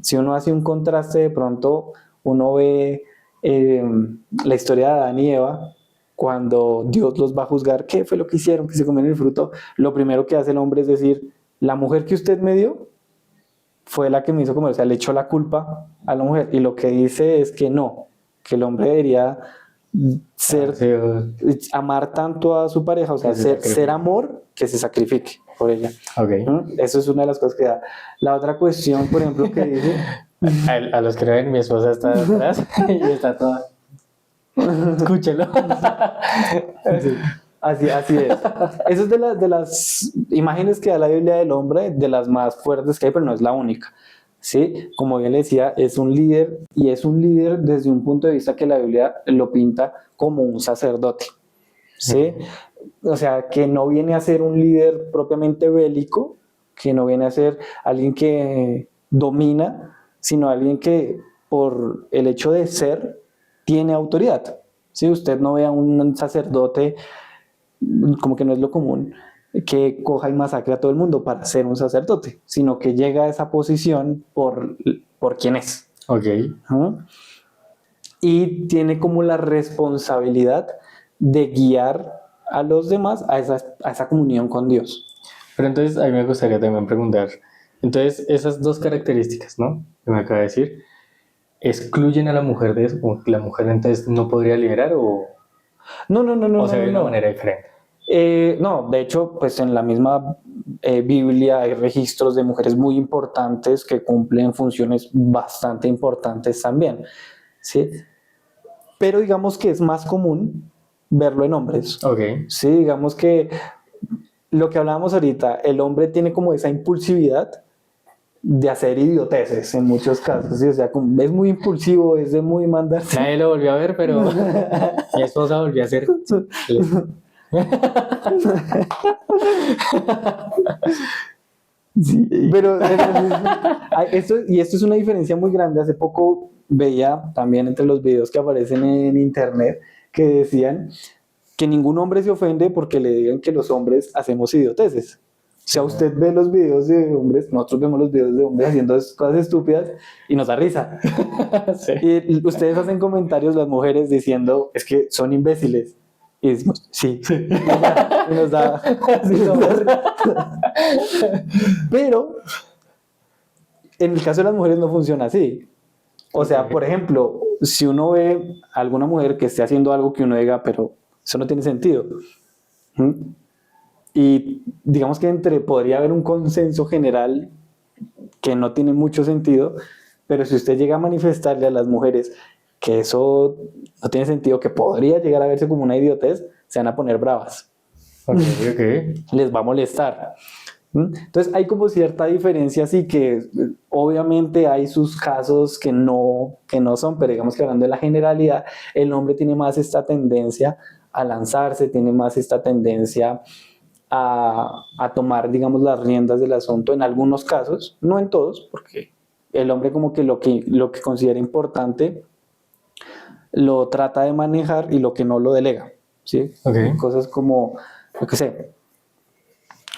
Si uno hace un contraste, de pronto uno ve la historia de Adán y Eva, cuando Dios los va a juzgar, ¿qué fue lo que hicieron? Que se comieron el fruto. Lo primero que hace el hombre es decir, la mujer que usted me dio fue la que me hizo comer, o sea, le echó la culpa a la mujer. Y lo que dice es que no, que el hombre debería amar tanto a su pareja, o sea, ser amor que se sacrifique por ella. Okay. Eso es una de las cosas que da. La otra cuestión, por ejemplo, que dice... A los que no ven, mi esposa está atrás y está toda... Escúchelo. Sí. Así es. Eso es de las imágenes que da la Biblia del hombre, de las más fuertes que hay, pero no es la única. ¿Sí? Como bien le decía, es un líder, y es un líder desde un punto de vista que la Biblia lo pinta como un sacerdote. ¿Sí? O sea, que no viene a ser un líder propiamente bélico, que no viene a ser alguien que domina, sino alguien que por el hecho de ser tiene autoridad. ¿Sí? Usted no ve a un sacerdote, como que no es lo común, que coja y masacre a todo el mundo para ser un sacerdote, sino que llega a esa posición por quien es. Okay. Y tiene como la responsabilidad de guiar a los demás a esa comunión con Dios. Pero entonces a mí me gustaría también preguntar, entonces esas dos características, ¿no?, que me acaba de decir, ¿excluyen a la mujer de eso? ¿O la mujer entonces no podría liderar o No, se ve de una manera diferente? No, de hecho, pues en la misma Biblia hay registros de mujeres muy importantes que cumplen funciones bastante importantes también, ¿sí? Pero digamos que es más común verlo en hombres. Okay. Sí, digamos que lo que hablábamos ahorita, el hombre tiene como esa impulsividad de hacer idioteces en muchos casos, ¿sí? O sea, es muy impulsivo, es de muy mandarse. Nadie lo volvió a ver, pero mi esposa volvió a hacer... Sí, pero esto es una diferencia muy grande. Hace poco veía también entre los videos que aparecen en internet que decían que ningún hombre se ofende porque le digan que los hombres hacemos idioteces. O sea, usted ve los videos de hombres, nosotros vemos los videos de hombres haciendo cosas estúpidas y nos da risa. Sí. Y ustedes hacen comentarios, las mujeres, diciendo, es que son imbéciles. Y decimos, sí. Y nos da Pero en el caso de las mujeres no funciona así. O sea, por ejemplo, si uno ve a alguna mujer que esté haciendo algo que uno diga, pero Eso no tiene sentido. ¿Mm? Y digamos que podría haber un consenso general que no tiene mucho sentido, pero si usted llega a manifestarle a las mujeres que eso no tiene sentido, que podría llegar a verse como una idiotez, se van a poner bravas. Ok, ok. Les va a molestar. Entonces hay como cierta diferencia, así que obviamente hay sus casos que no son, pero digamos que hablando de la generalidad, el hombre tiene más esta tendencia a lanzarse, tiene más esta tendencia a tomar, digamos, las riendas del asunto en algunos casos, no en todos, porque el hombre como que lo que considera importante lo trata de manejar y lo que no lo delega, ¿sí? Ok. Cosas como, lo que sé,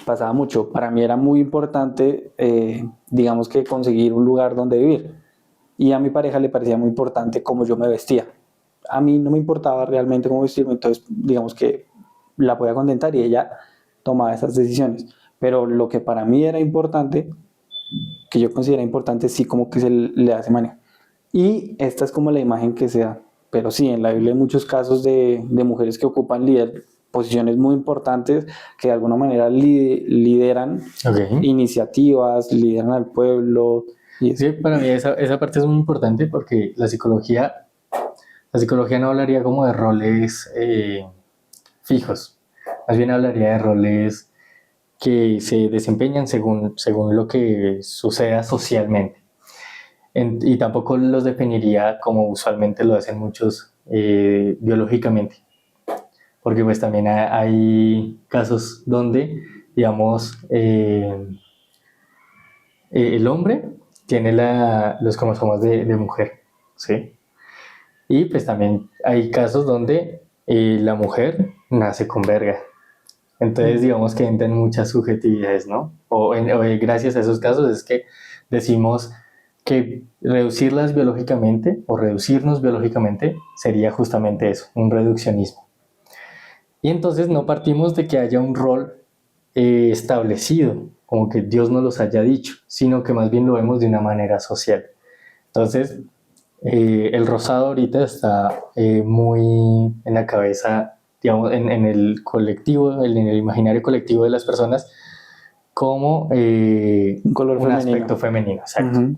pasaba mucho. Para mí era muy importante, digamos que conseguir un lugar donde vivir. Y a mi pareja le parecía muy importante cómo yo me vestía. A mí no me importaba realmente cómo vestirme, entonces digamos que la podía contentar y ella tomaba esas decisiones. Pero lo que para mí era importante, que yo considero importante, sí como que se le hace manejo. Y esta es como la imagen que se da. Pero sí, en la Biblia hay muchos casos de mujeres que ocupan posiciones muy importantes, que de alguna manera lideran Ok. iniciativas, lideran al pueblo. Y Sí, para mí esa parte es muy importante porque la psicología no hablaría como de roles fijos, más bien hablaría de roles que se desempeñan según lo que suceda socialmente. Y tampoco los definiría como usualmente lo hacen muchos biológicamente, porque pues también hay casos donde, digamos, el hombre tiene los cromosomas de mujer, ¿sí? Y pues también hay casos donde la mujer nace con verga. Entonces, digamos que entran muchas subjetividades, ¿no? Gracias a esos casos es que decimos que reducirlas biológicamente o reducirnos biológicamente sería justamente eso, un reduccionismo. Y entonces no partimos de que haya un rol establecido, como que Dios nos los haya dicho, sino que más bien lo vemos de una manera social. Entonces, el rosado ahorita está muy en la cabeza, digamos, en el colectivo, en el imaginario colectivo de las personas, como un color un femenino. aspecto femenino, exacto. Uh-huh.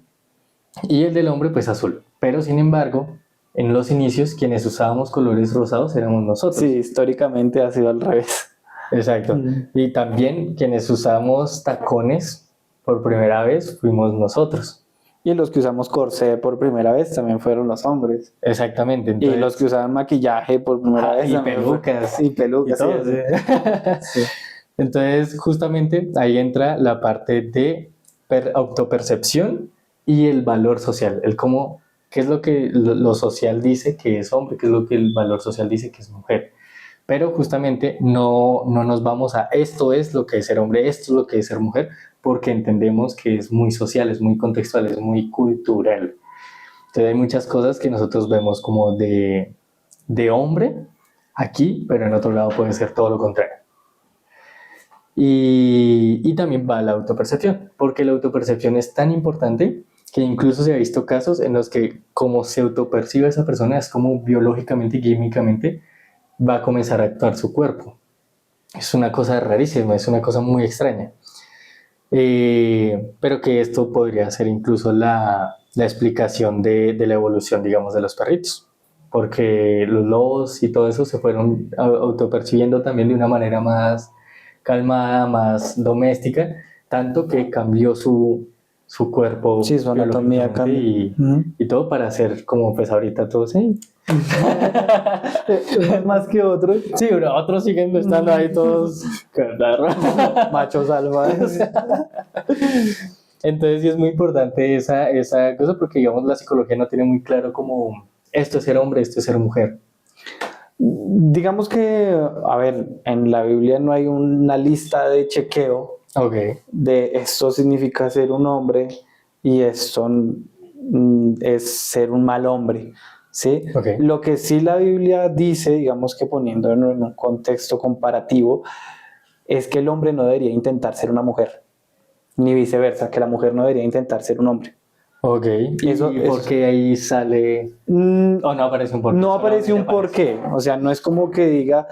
Y el del hombre, pues azul. Pero sin embargo, en los inicios, quienes usábamos colores rosados éramos nosotros. Sí, históricamente ha sido al revés. Exacto. Y también quienes usamos tacones por primera vez fuimos nosotros. Y los que usamos corsé por primera vez también fueron los hombres. Exactamente. Entonces, y los que usaban maquillaje por primera vez. Y pelucas. Y pelucas. Y todo, sí. Entonces, justamente ahí entra la parte de autopercepción y el valor social. El cómo, qué es lo que lo social dice que es hombre, qué es lo que el valor social dice que es mujer. Pero justamente no nos vamos a esto es lo que es ser hombre, esto es lo que es ser mujer, porque entendemos que es muy social, es muy contextual, es muy cultural. Entonces hay muchas cosas que nosotros vemos como de hombre aquí, pero en otro lado puede ser todo lo contrario. Y también va la autopercepción, porque la autopercepción es tan importante que incluso se ha visto casos en los que como se autopercibe esa persona es como biológicamente y químicamente va a comenzar a actuar su cuerpo. Es una cosa rarísima, es una cosa muy extraña. Pero que esto podría ser incluso la explicación de la evolución, digamos, de los perritos. Porque los lobos y todo eso se fueron autopercibiendo también de una manera más calmada, más doméstica, tanto que cambió su cuerpo, sí, su anatomía y todo para ser como pues ahorita todos, más que otros. Sí, pero otros siguen estando ahí todos machos salvajes. Entonces sí es muy importante esa cosa porque digamos la psicología no tiene muy claro como esto es ser hombre, esto es ser mujer. Digamos que, a ver, en la Biblia no hay una lista de chequeo de esto significa ser un hombre y esto es ser un mal hombre, ¿sí? Lo que sí la Biblia dice, digamos que poniéndolo en un contexto comparativo, es que el hombre no debería intentar ser una mujer, ni viceversa, que la mujer no debería intentar ser un hombre. Ok, Eso ¿y es- por qué ahí sale? O no aparece un porqué. No aparece un solamente aparece. porqué, o sea, no es como que diga,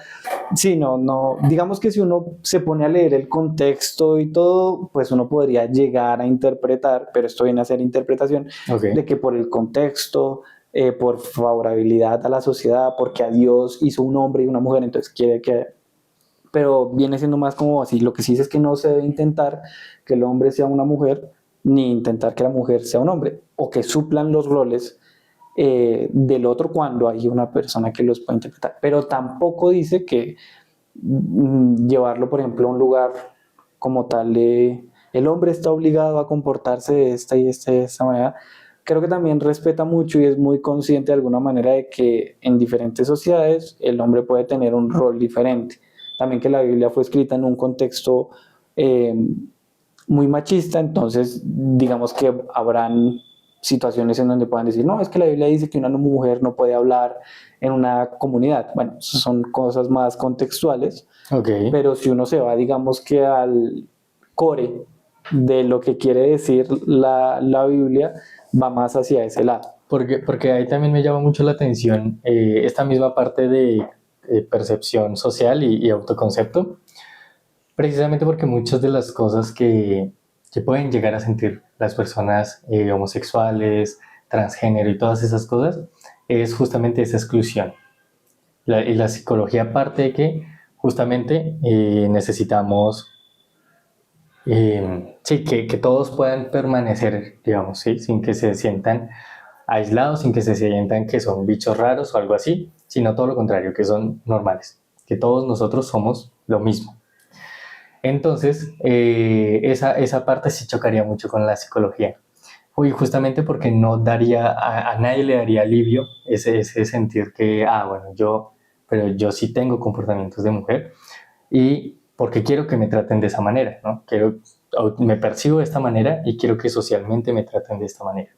sí, no, digamos que si uno se pone a leer el contexto y todo, pues uno podría llegar a interpretar, pero esto viene a ser interpretación, Ok, de que por el contexto, por favorabilidad a la sociedad, porque a Dios hizo un hombre y una mujer, entonces quiere que, pero viene siendo más como así, lo que sí dice es que no se debe intentar que el hombre sea una mujer, ni intentar que la mujer sea un hombre, o que suplan los roles del otro cuando hay una persona que los puede interpretar. Pero tampoco dice que llevarlo, por ejemplo, a un lugar como tal de el hombre está obligado a comportarse de esta y de esta manera. Creo que también respeta mucho y es muy consciente de alguna manera de que en diferentes sociedades el hombre puede tener un rol diferente. También que la Biblia fue escrita en un contexto eh, muy machista, entonces digamos que habrán situaciones en donde puedan decir, no, es que la Biblia dice que una mujer no puede hablar en una comunidad. Bueno, son cosas más contextuales, ok. pero si uno se va, digamos que al core de lo que quiere decir la Biblia, va más hacia ese lado. Porque ahí también me llama mucho la atención esta misma parte de percepción social y autoconcepto, precisamente porque muchas de las cosas que pueden llegar a sentir las personas homosexuales, transgénero y todas esas cosas, es justamente esa exclusión. Y la psicología parte de que justamente necesitamos, sí, que todos puedan permanecer, digamos, ¿sí? Sin que se sientan aislados, sin que se sientan que son bichos raros o algo así, sino todo lo contrario, que son normales, que todos nosotros somos lo mismo. Entonces, esa parte sí chocaría mucho con la psicología. Y justamente porque no daría, a nadie le daría alivio ese sentir que, bueno, pero yo sí tengo comportamientos de mujer y porque quiero que me traten de esa manera, ¿no? Me percibo de esta manera y quiero que socialmente me traten de esta manera.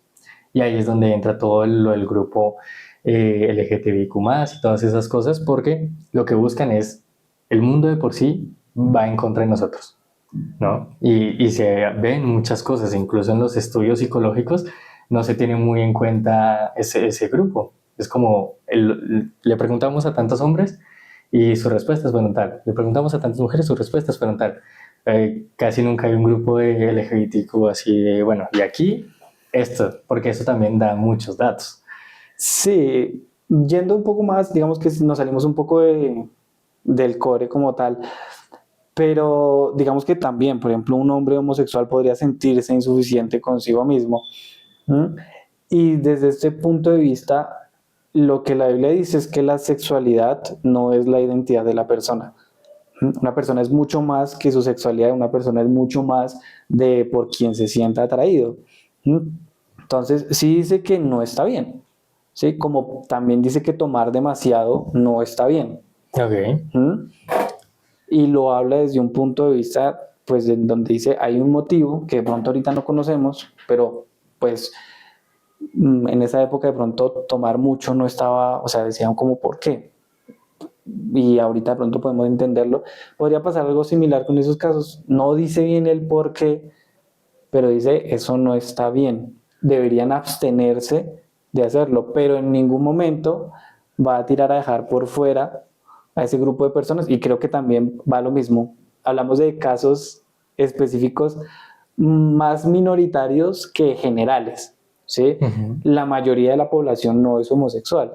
Y ahí es donde entra todo el grupo LGTBIQ+, y todas esas cosas, porque lo que buscan es, el mundo de por sí va en contra de nosotros, ¿no? Y se ven muchas cosas, incluso en los estudios psicológicos no se tiene muy en cuenta ese grupo. Es como, le preguntamos a tantos hombres y sus respuestas fueron tal. Le preguntamos a tantas mujeres, sus respuestas fueron tal. Casi nunca hay un grupo de LGBTQ así de, bueno, y aquí esto, porque eso también da muchos datos. Sí, yendo un poco más, digamos que nos salimos un poco del core como tal, pero digamos que también, por ejemplo, un hombre homosexual podría sentirse insuficiente consigo mismo. ¿Mm? Y desde este punto de vista, lo que la Biblia dice es que la sexualidad no es la identidad de la persona. ¿Mm? Una persona es mucho más que su sexualidad, una persona es mucho más de por quien se sienta atraído. ¿Mm? Entonces, sí dice que no está bien, ¿sí? Como también dice que tomar demasiado no está bien. Ok. ¿Mm? Y lo habla desde un punto de vista, pues, en donde dice, hay un motivo que de pronto ahorita no conocemos, pero pues en esa época de pronto tomar mucho no estaba, o sea, decían como, ¿por qué? Y ahorita de pronto podemos entenderlo. Podría pasar algo similar con esos casos. No dice bien el por qué, pero dice, eso no está bien. Deberían abstenerse de hacerlo, pero en ningún momento va a tirar a dejar por fuera a ese grupo de personas. Y creo que también va lo mismo. Hablamos de casos específicos más minoritarios que generales, ¿sí? Ujú. La mayoría de la población no es homosexual,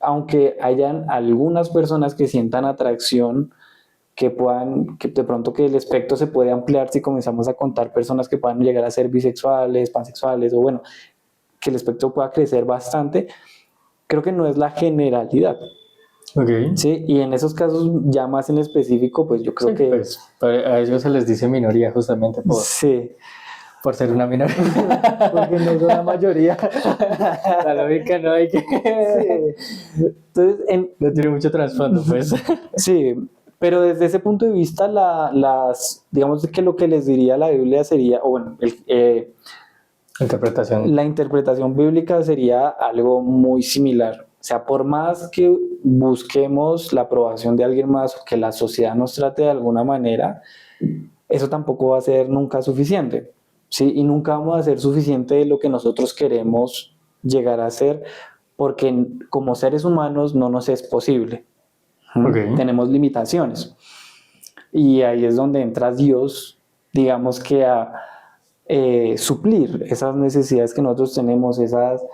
aunque hayan algunas personas que sientan atracción, que puedan, que de pronto que el espectro se puede ampliar si comenzamos a contar personas que puedan llegar a ser bisexuales, pansexuales, o bueno, que el espectro pueda crecer bastante, creo que no es la generalidad, Ok. ¿sí? Y en esos casos ya más en específico, pues yo Sí, creo que pues a ellos se les dice minoría justamente sí, por ser una minoría. porque no son la mayoría. La lógica no hay que... Sí. Entonces, No tiene mucho trasfondo, pues. sí, pero desde ese punto de vista, digamos que lo que les diría la Biblia sería, o bueno, Interpretación. la interpretación bíblica sería algo muy similar. O sea, por más que busquemos la aprobación de alguien más o que la sociedad nos trate de alguna manera, eso tampoco va a ser nunca suficiente. ¿sí? Y nunca vamos a ser suficiente de lo que nosotros queremos llegar a ser, porque como seres humanos no nos es posible. Ok. Tenemos limitaciones. Y ahí es donde entra Dios, digamos que a suplir esas necesidades que nosotros tenemos, esas,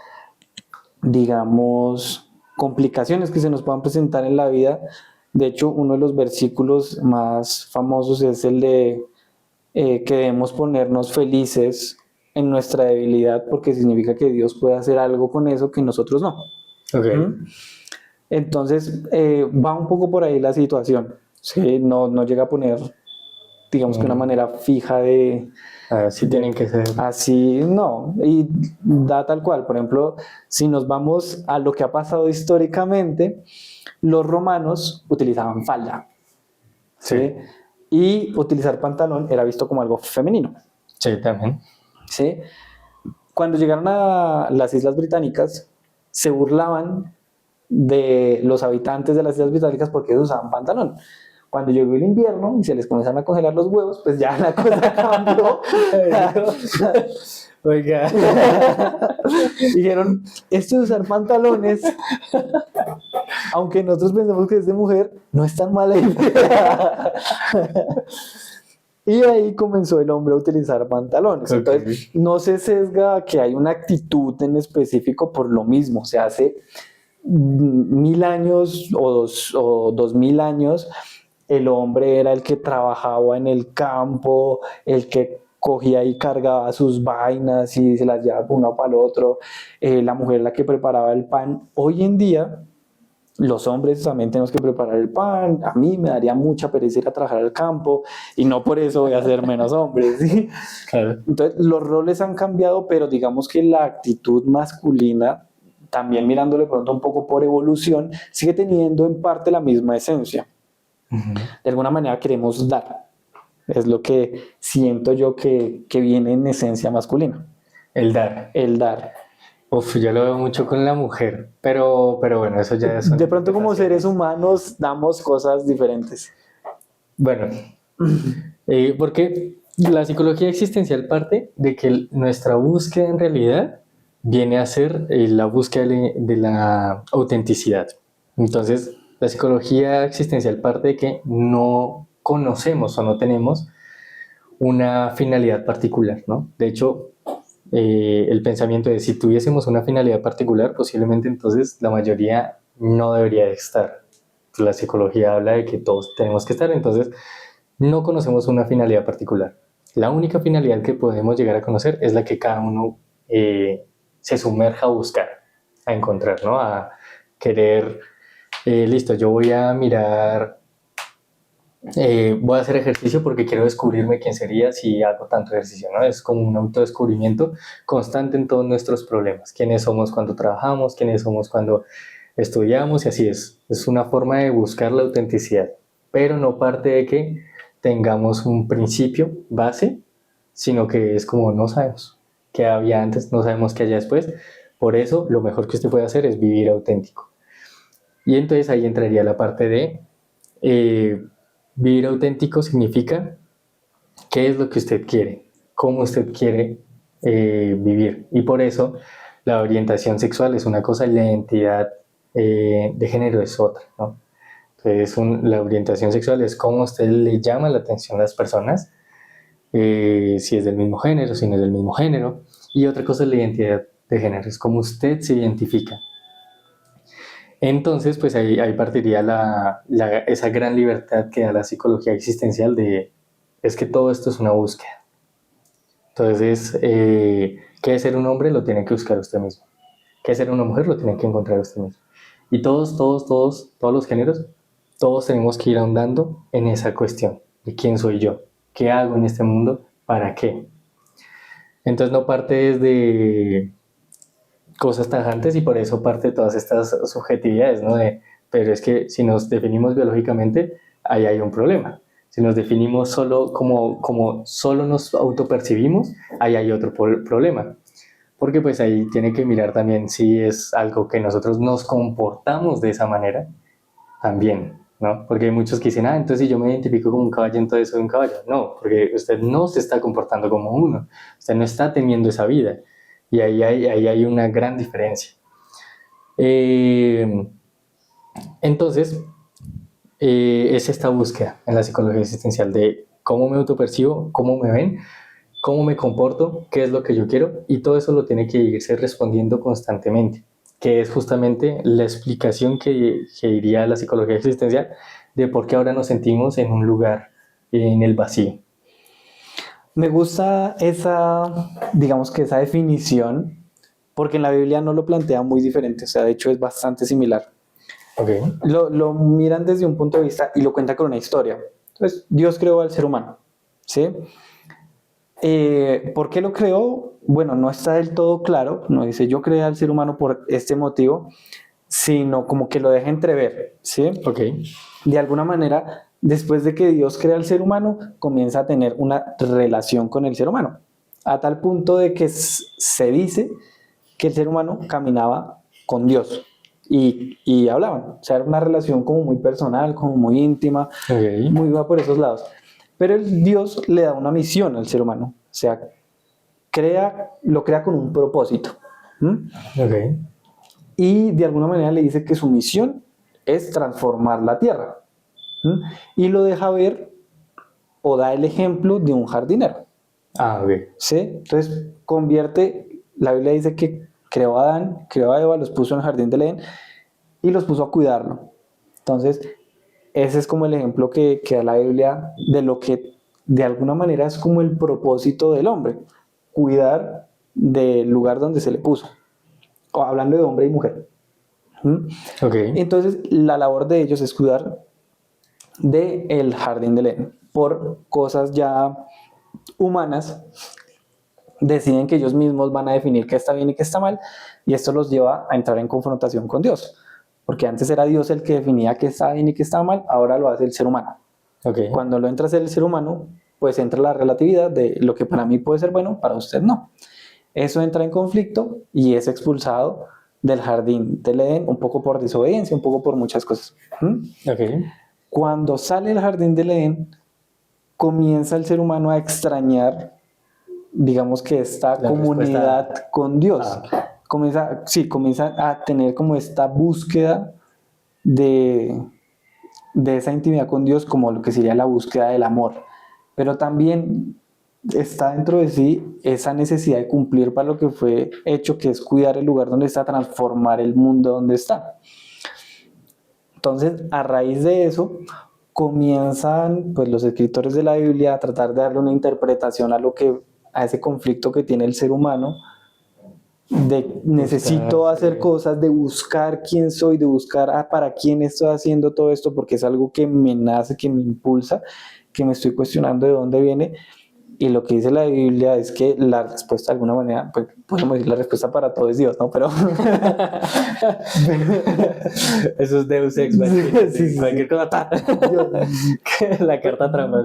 digamos, complicaciones que se nos puedan presentar en la vida. De hecho, uno de los versículos más famosos es el de que debemos ponernos felices en nuestra debilidad, porque significa que Dios puede hacer algo con eso que nosotros no. Ok. Entonces, va un poco por ahí la situación, ¿sí? No llega a poner, digamos que una manera fija de, Sí tienen que ser. así, no, y da tal cual. Por ejemplo, si nos vamos a lo que ha pasado históricamente, los romanos utilizaban falda, ¿sí? Sí. Y utilizar pantalón era visto como algo femenino, Sí, también. ¿sí? Cuando llegaron a las Islas Británicas, se burlaban de los habitantes de las Islas Británicas porque ellos usaban pantalón. Cuando llegó el invierno y se les comenzaron a congelar los huevos, pues ya la cosa cambió. Oiga. Dijeron, esto de usar pantalones, aunque nosotros pensemos que es de mujer, no es tan mala idea. Y ahí comenzó el hombre a utilizar pantalones. Ok. Entonces, no se sesga que hay una actitud en específico por lo mismo. Se hace 1000 años o 2000 años, el hombre era el que trabajaba en el campo, el que cogía y cargaba sus vainas y se las llevaba de uno para el otro, la mujer la que preparaba el pan. Hoy en día, los hombres también tenemos que preparar el pan. A mí me daría mucha pereza ir a trabajar al campo y no por eso voy a ser menos hombre, ¿sí? Claro. Entonces, los roles han cambiado, pero digamos que la actitud masculina, también mirándole pronto un poco por evolución, sigue teniendo en parte la misma esencia. De alguna manera queremos dar. Es lo que siento yo que viene en esencia masculina. El dar. El dar. Uf, yo lo veo mucho con la mujer, pero bueno, eso ya es. De pronto como seres humanos damos cosas diferentes. Bueno, porque la psicología existencial parte de que nuestra búsqueda en realidad viene a ser la búsqueda de la autenticidad. Entonces, la psicología existencial parte de que no conocemos o no tenemos una finalidad particular, ¿no? De hecho, el pensamiento de si tuviésemos una finalidad particular, posiblemente entonces la mayoría no debería de estar. La psicología habla de que todos tenemos que estar, entonces no conocemos una finalidad particular. La única finalidad que podemos llegar a conocer es la que cada uno se sumerja a buscar, a encontrar, ¿no? A querer, listo, yo voy a mirar, voy a hacer ejercicio porque quiero descubrirme quién sería si hago tanto ejercicio, ¿no? Es como un autodescubrimiento constante en todos nuestros problemas. Quiénes somos cuando trabajamos, quiénes somos cuando estudiamos y así es. Es una forma de buscar la autenticidad, pero no parte de que tengamos un principio base, sino que es como no sabemos qué había antes, no sabemos qué haya después. Por eso lo mejor que usted puede hacer es vivir auténtico. Y entonces ahí entraría la parte de vivir auténtico significa qué es lo que usted quiere, cómo usted quiere vivir. Y por eso la orientación sexual es una cosa y la identidad de género es otra, ¿no? Entonces la orientación sexual es cómo usted le llama la atención a las personas, si es del mismo género, si no es del mismo género. Y otra cosa es la identidad de género, es cómo usted se identifica. Entonces, pues ahí partiría esa gran libertad que da la psicología existencial de, es que todo esto es una búsqueda. Entonces, ¿qué es ser un hombre? Lo tiene que buscar usted mismo. ¿Qué es ser una mujer? Lo tiene que encontrar usted mismo. Y todos los géneros, todos tenemos que ir ahondando en esa cuestión de quién soy yo, qué hago en este mundo, para qué. Entonces no parte desde cosas tajantes y por eso parte de todas estas subjetividades, ¿no? Pero es que si nos definimos biológicamente, ahí hay un problema. Si nos definimos solo como solo nos autopercibimos, ahí hay otro problema. Porque pues ahí tiene que mirar también si es algo que nosotros nos comportamos de esa manera, también. ¿no? Porque hay muchos que dicen, entonces si yo me identifico como un caballo, entonces soy un caballo. No, porque usted no se está comportando como uno, usted no está teniendo esa vida. Y ahí hay una gran diferencia. Eh, entonces, es esta búsqueda en la psicología existencial de cómo me autopercibo, cómo me ven, cómo me comporto, qué es lo que yo quiero, y todo eso lo tiene que irse respondiendo constantemente, que es justamente la explicación que iría la psicología existencial de por qué ahora nos sentimos en un lugar en el vacío. Me gusta esa, digamos que esa definición, porque en la Biblia no lo plantea muy diferente, o sea, de hecho es bastante similar. Okay. Lo miran desde un punto de vista y lo cuenta con una historia. Entonces, Dios creó al ser humano, ¿sí? ¿Por qué lo creó? Bueno, no está del todo claro, no dice yo creé al ser humano por este motivo, sino como que lo deja entrever, ¿sí? Okay. De alguna manera, después de que Dios crea al ser humano, comienza a tener una relación con el ser humano, a tal punto de que se dice que el ser humano caminaba con Dios y hablaban, o sea, era una relación como muy personal, como muy íntima, Okay. muy va por esos lados. Pero Dios le da una misión al ser humano, o sea, lo crea con un propósito. Okay. Y de alguna manera le dice que su misión es transformar la tierra. Y lo deja ver o da el ejemplo de un jardinero. Okay. ¿Sí? Entonces la Biblia dice que creó a Adán, creó a Eva, los puso en el jardín del Edén y los puso a cuidarlo. Entonces, ese es como el ejemplo que da la Biblia de lo que de alguna manera es como el propósito del hombre, cuidar del lugar donde se le puso, o hablando de hombre y mujer. Okay. Entonces, la labor de ellos es cuidar del jardín del Edén. Por cosas ya humanas, deciden que ellos mismos van a definir qué está bien y qué está mal, y esto los lleva a entrar en confrontación con Dios. Porque antes era Dios el que definía qué estaba bien y qué estaba mal, ahora lo hace el ser humano. Okay. Cuando lo entra a hacer el ser humano, pues entra la relatividad de lo que para mí puede ser bueno, para usted no. Eso entra en conflicto y es expulsado del jardín del Edén, un poco por desobediencia, un poco por muchas cosas. Okay. Cuando sale del jardín del Edén, comienza el ser humano a extrañar, digamos que esta La comunidad respuesta. con Dios. Comienza a tener como esta búsqueda de esa intimidad con Dios, como lo que sería la búsqueda del amor. Pero también está dentro de sí esa necesidad de cumplir para lo que fue hecho, que es cuidar el lugar donde está, transformar el mundo donde está. Entonces, a raíz de eso, comienzan pues, los escritores de la Biblia a tratar de darle una interpretación a ese conflicto que tiene el ser humano, de necesito hacer cosas, de buscar quién soy, de buscar para quién estoy haciendo todo esto, porque es algo que me nace, que me impulsa, que me estoy cuestionando de dónde viene. Y lo que dice la Biblia es que la respuesta de alguna manera, pues podemos decir la respuesta para todo es Dios, ¿no? Pero eso es Deus Ex Machina. Sí. Cualquier cosa. La carta trampa.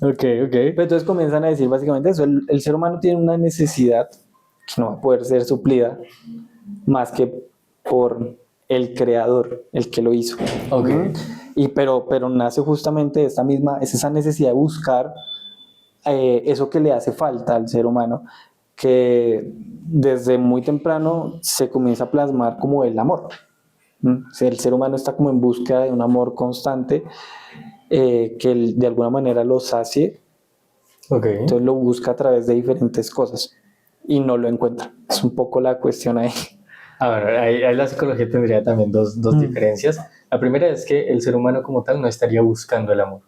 Okay. Pero entonces comienzan a decir básicamente eso, el ser humano tiene una necesidad que no va a poder ser suplida más que por el creador, el que lo hizo. Okay. Pero nace justamente es esa necesidad de buscar eso que le hace falta al ser humano, que desde muy temprano se comienza a plasmar como el amor. O sea, el ser humano está como en búsqueda de un amor constante que de alguna manera lo sacie. Okay. Entonces lo busca a través de diferentes cosas y no lo encuentra. Es un poco la cuestión ahí. Ver, ahí la psicología tendría también dos diferencias. La primera es que el ser humano como tal no estaría buscando el amor.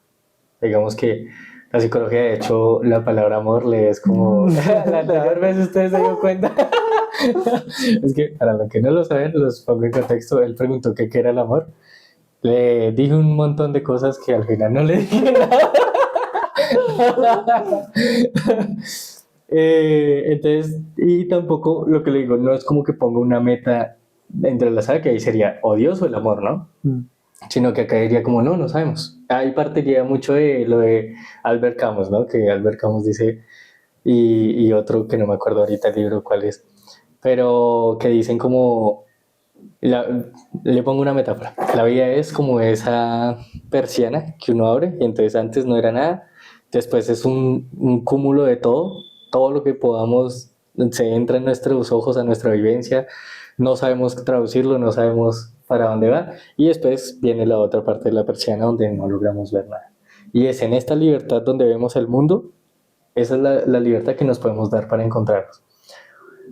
Digamos que la psicología, de hecho, la palabra amor le es como... la anterior vez ustedes se dio cuenta. Es que, para los que no lo saben, los pongo en contexto. Él preguntó qué era el amor. Le dije un montón de cosas que al final no le dije nada. Entonces, y tampoco lo que le digo, no es como que ponga una meta entrelazada, que ahí sería o Dios o el amor, ¿no? Sino que acá diría como, no sabemos. Ahí partiría mucho de lo de Albert Camus, ¿no? Que Albert Camus dice, y otro que no me acuerdo ahorita el libro cuál es, pero que dicen como Le pongo una metáfora. La vida es como esa persiana que uno abre y entonces antes no era nada, después es un cúmulo de todo lo que podamos se entra en nuestros ojos, a nuestra vivencia, no sabemos traducirlo, no sabemos para dónde va y después viene la otra parte de la persiana donde no logramos ver nada. Y es en esta libertad donde vemos el mundo, esa es la libertad que nos podemos dar para encontrarnos.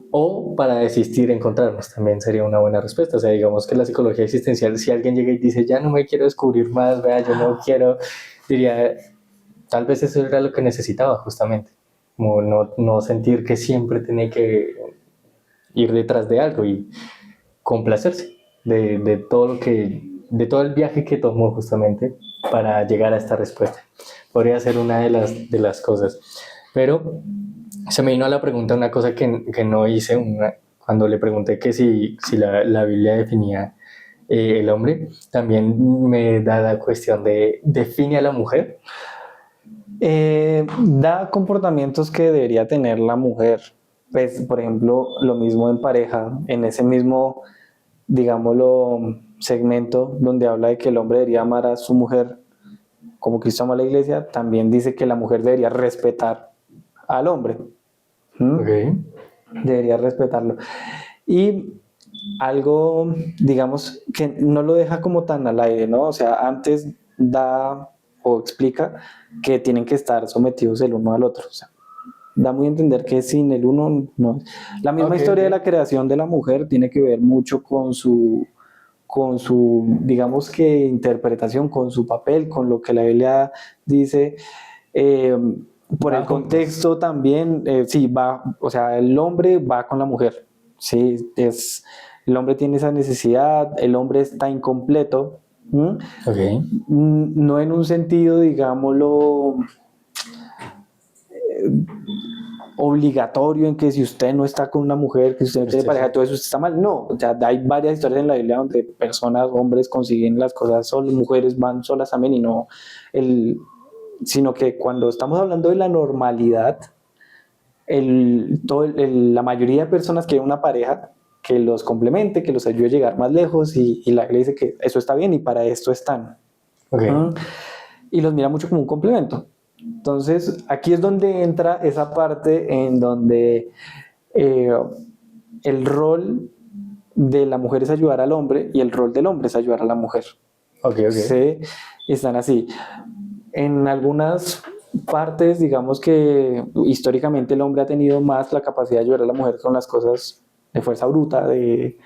O para desistir de encontrarnos, también sería una buena respuesta. O sea, digamos que la psicología existencial, si alguien llega y dice, ya no me quiero descubrir más, vea, yo no quiero, diría, tal vez eso era lo que necesitaba justamente. Como no sentir que siempre tiene que ir detrás de algo y complacerse de todo lo que, de todo el viaje que tomó justamente para llegar a esta respuesta. Podría ser una de las cosas. Pero se me vino a la pregunta una cosa que no hice cuando le pregunté que si la Biblia definía el hombre, también me da la cuestión de define a la mujer. Da comportamientos que debería tener la mujer. Pues, por ejemplo, lo mismo en pareja, en ese mismo, digámoslo, segmento donde habla de que el hombre debería amar a su mujer como Cristo ama a la iglesia, también dice que la mujer debería respetar al hombre. Okay. Debería respetarlo. Y algo, digamos, que no lo deja como tan al aire, ¿no? O sea, antes da o explica que tienen que estar sometidos el uno al otro. O sea, da muy a entender que sin el uno no. La misma historia de la creación de la mujer tiene que ver mucho con su, digamos que interpretación, con su papel, con lo que la Biblia dice. Eh, por el contexto también, sí, va, o sea, el hombre va con la mujer, sí, el hombre tiene esa necesidad, el hombre está incompleto, Okay. no en un sentido, digámoslo, obligatorio en que si usted no está con una mujer, que si usted no tiene pareja, todo eso está mal. No, o sea, hay varias historias en la Biblia donde personas, hombres consiguen las cosas solos, mujeres van solas también y no sino que cuando estamos hablando de la normalidad, la mayoría de personas quieren una pareja que los complemente, que los ayude a llegar más lejos y la Biblia dice que eso está bien y para esto están. Okay. Y los mira mucho como un complemento. Entonces, aquí es donde entra esa parte en donde el rol de la mujer es ayudar al hombre y el rol del hombre es ayudar a la mujer. Okay. Sí, están así. En algunas partes, digamos que históricamente el hombre ha tenido más la capacidad de ayudar a la mujer con las cosas de fuerza bruta, de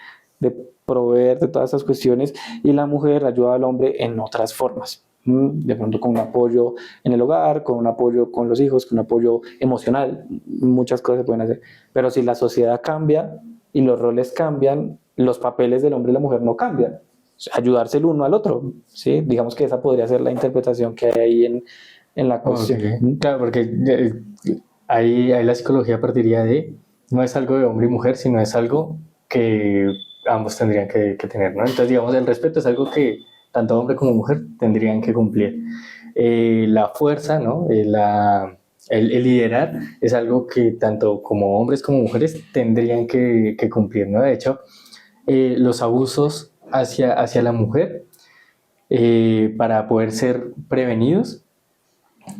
proveer de todas esas cuestiones, y la mujer ayuda al hombre en otras formas. De pronto con un apoyo en el hogar, con un apoyo con los hijos, con un apoyo emocional, muchas cosas se pueden hacer. Pero si la sociedad cambia y los roles cambian, los papeles del hombre y la mujer no cambian. Ayudarse el uno al otro, ¿sí? Digamos que esa podría ser la interpretación que hay ahí en la cuestión. Okay. Claro, porque ahí la psicología partiría de, no es algo de hombre y mujer, sino es algo que ambos tendrían que tener, ¿no? Entonces, digamos, el respeto es algo que tanto hombre como mujer tendrían que cumplir. La fuerza, ¿no? El liderar es algo que tanto como hombres como mujeres tendrían que cumplir, ¿no? De hecho, los abusos hacia la mujer, para poder ser prevenidos,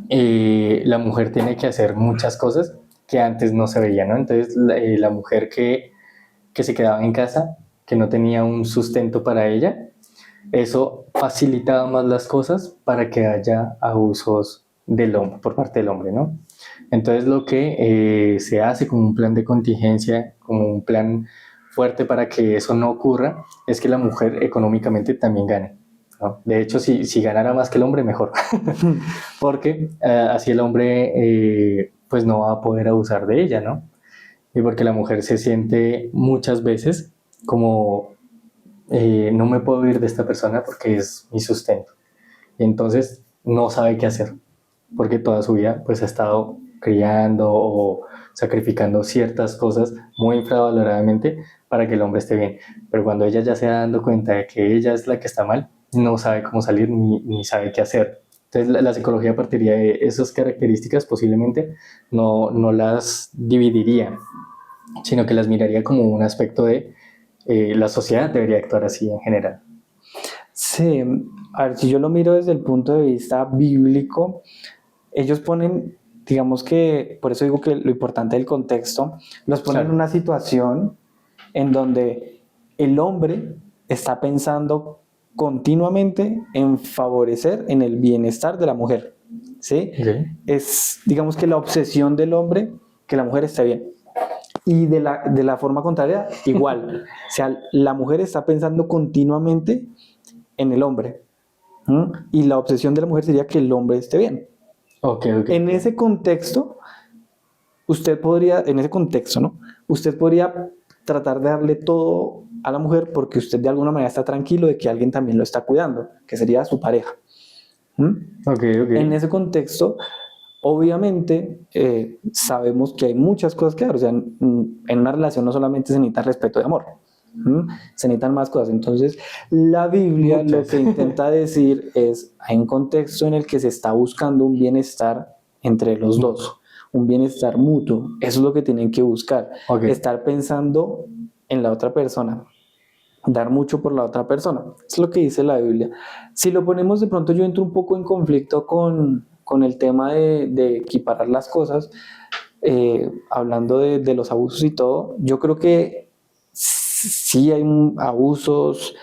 la mujer tiene que hacer muchas cosas que antes no se veían, ¿no? Entonces, la mujer que se quedaba en casa, que no tenía un sustento para ella, eso facilitaba más las cosas para que haya abusos del hombre, por parte del hombre, ¿no? Entonces, lo que se hace como un plan de contingencia, como un plan fuerte para que eso no ocurra, es que la mujer económicamente también gane, ¿no? De hecho, si ganara más que el hombre, mejor, porque así el hombre pues no va a poder abusar de ella, ¿no? Y porque la mujer se siente muchas veces como no me puedo ir de esta persona porque es mi sustento. Y entonces no sabe qué hacer, porque toda su vida pues ha estado criando o sacrificando ciertas cosas muy infravaloradamente para que el hombre esté bien. Pero cuando ella ya se va dando cuenta de que ella es la que está mal, no sabe cómo salir ni sabe qué hacer. Entonces la psicología partiría de esas características, posiblemente no las dividiría, sino que las miraría como un aspecto de la sociedad debería actuar así en general. Sí, a ver, si yo lo miro desde el punto de vista bíblico, ellos ponen, digamos que, por eso digo que lo importante del contexto, los ponen en Claro. una situación en donde el hombre está pensando continuamente en favorecer en el bienestar de la mujer, ¿sí? Okay. Es, digamos que la obsesión del hombre que la mujer esté bien. Y de la forma contraria, igual. O sea, la mujer está pensando continuamente en el hombre. ¿Mm? Y la obsesión de la mujer sería que el hombre esté bien. Ok. En ese contexto, usted podría, en ese contexto, ¿no? Usted podría tratar de darle todo a la mujer porque usted de alguna manera está tranquilo de que alguien también lo está cuidando, que sería su pareja. ¿Mm? Ok. En ese contexto, obviamente, sabemos que hay muchas cosas que dar. O sea, en una relación no solamente se necesita respeto y amor, se necesitan más cosas. Entonces, la Biblia lo que intenta decir es, hay un contexto en el que se está buscando un bienestar entre los dos, un bienestar mutuo. Eso es lo que tienen que buscar, Ok. estar pensando en la otra persona, dar mucho por la otra persona. Es lo que dice la Biblia. Si lo ponemos de pronto, yo entro un poco en conflicto con el tema de equiparar las cosas, hablando de los abusos y todo. Yo creo que sí hay abusos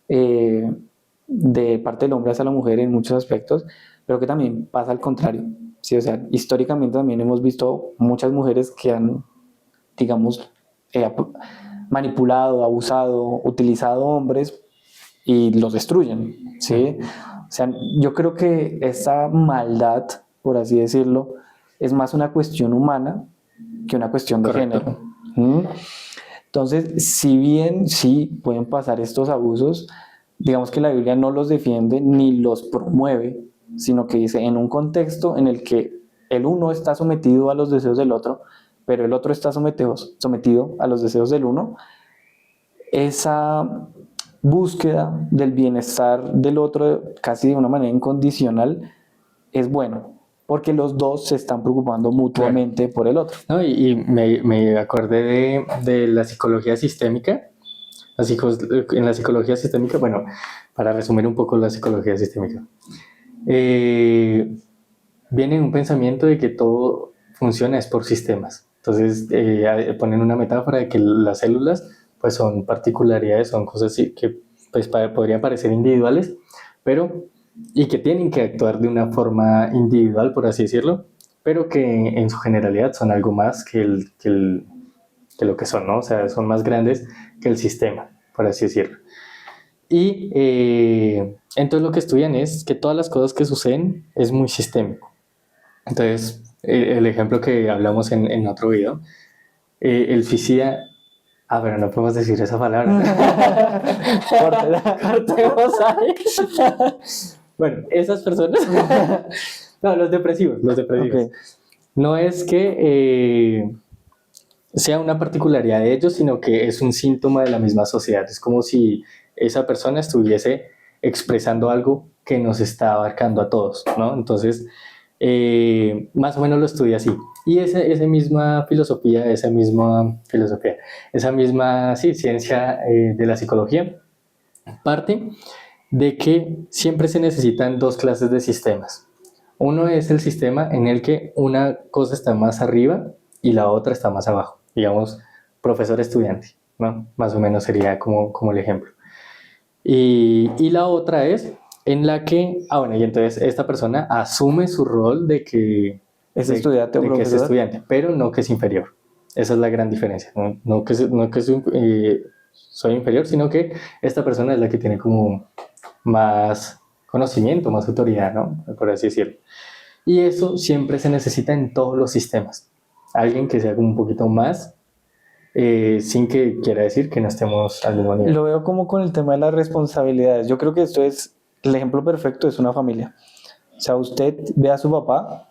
de parte del hombre hacia la mujer en muchos aspectos, pero que también pasa al contrario. Sí, o sea, históricamente también hemos visto muchas mujeres que han, digamos, manipulado, abusado, utilizado hombres y los destruyen, ¿sí? O sea, yo creo que esa maldad, por así decirlo, es más una cuestión humana que una cuestión de Correcto. género. ¿Mm? Entonces, si bien sí pueden pasar estos abusos, digamos que la Biblia no los defiende ni los promueve, sino que dice en un contexto en el que el uno está sometido a los deseos del otro, pero el otro está sometido a los deseos del uno, esa búsqueda del bienestar del otro casi de una manera incondicional es bueno, porque los dos se están preocupando mutuamente por el otro. No, y me acordé de la psicología sistémica. En la psicología sistémica, bueno, para resumir un poco la psicología sistémica, viene un pensamiento de que todo funciona es por sistemas. Entonces ponen una metáfora de que las células pues son particularidades, son cosas que pues podrían parecer individuales, pero y que tienen que actuar de una forma individual, por así decirlo, pero que en su generalidad son algo más que lo que son, ¿no? O sea, son más grandes que el sistema, por así decirlo. Y entonces lo que estudian es que todas las cosas que suceden es muy sistémico. Entonces, el ejemplo que hablamos en otro video, el suicida... Ah, pero no podemos decir esa palabra. Cortemos ahí. Bueno, esas personas... No, los depresivos. Okay. No es que sea una particularidad de ellos, sino que es un síntoma de la misma sociedad. Es como si esa persona estuviese expresando algo que nos está abarcando a todos, ¿no? Entonces, más o menos lo estudia así. Y esa misma filosofía, sí, ciencia de la psicología, parte de que siempre se necesitan dos clases de sistemas. Uno es el sistema en el que una cosa está más arriba y la otra está más abajo. Digamos, profesor-estudiante, ¿no? Más o menos sería como el ejemplo. Y la otra es en la que, bueno, y entonces esta persona asume su rol de que ¿Es estudiante o que es profesor? estudiante, pero no que es inferior. Esa es la gran diferencia. No que soy inferior, sino que esta persona es la que tiene como más conocimiento, más autoridad, ¿no? Por así decirlo. Y eso siempre se necesita en todos los sistemas. Alguien que sea como un poquito más, sin que quiera decir que no estemos al mismo nivel. Lo veo como con el tema de las responsabilidades. Yo creo que esto es el ejemplo perfecto, es una familia. O sea, usted ve a su papá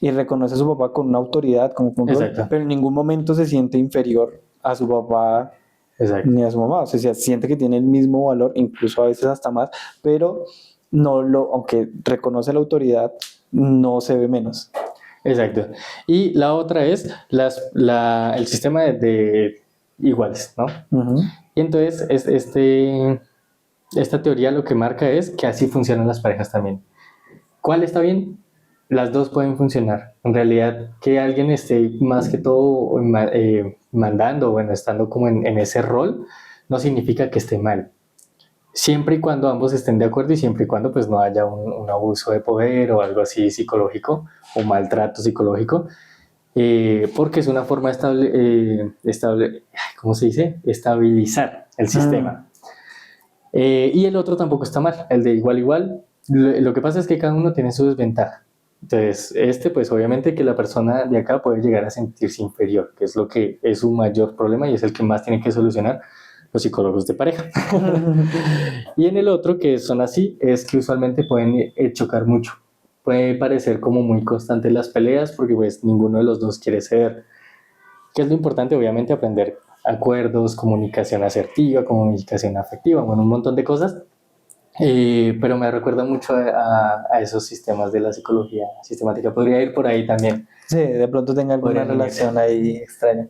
y reconoce a su papá con una autoridad, con un control, Exacto. pero en ningún momento se siente inferior a su papá. Exacto. Ni a su mamá. O sea, siente que tiene el mismo valor, incluso a veces hasta más, pero aunque reconoce la autoridad, no se ve menos. Exacto. Y la otra es el sistema de iguales, ¿no? Uh-huh. Y entonces esta teoría lo que marca es que así funcionan las parejas también. ¿Cuál está bien? Las dos pueden funcionar. En realidad, que alguien esté más que todo mandando, bueno, estando como en ese rol, no significa que esté mal. Siempre y cuando ambos estén de acuerdo y siempre y cuando pues no haya un abuso de poder o algo así psicológico o maltrato psicológico, porque es una forma ¿cómo se dice? Estabilizar el sistema. Y el otro tampoco está mal, el de igual igual. Lo que pasa es que cada uno tiene su desventaja. Entonces, pues obviamente que la persona de acá puede llegar a sentirse inferior, que es lo que es su mayor problema y es el que más tienen que solucionar los psicólogos de pareja. Y en el otro, que son así, es que usualmente pueden chocar mucho. Puede parecer como muy constante las peleas porque pues ninguno de los dos quiere ceder. ¿Qué es lo importante? Obviamente aprender acuerdos, comunicación asertiva, comunicación afectiva, bueno, un montón de cosas. Pero me recuerda mucho a esos sistemas de la psicología sistemática. Podría ir por ahí también. Sí, de pronto tenga alguna relación ahí extraña.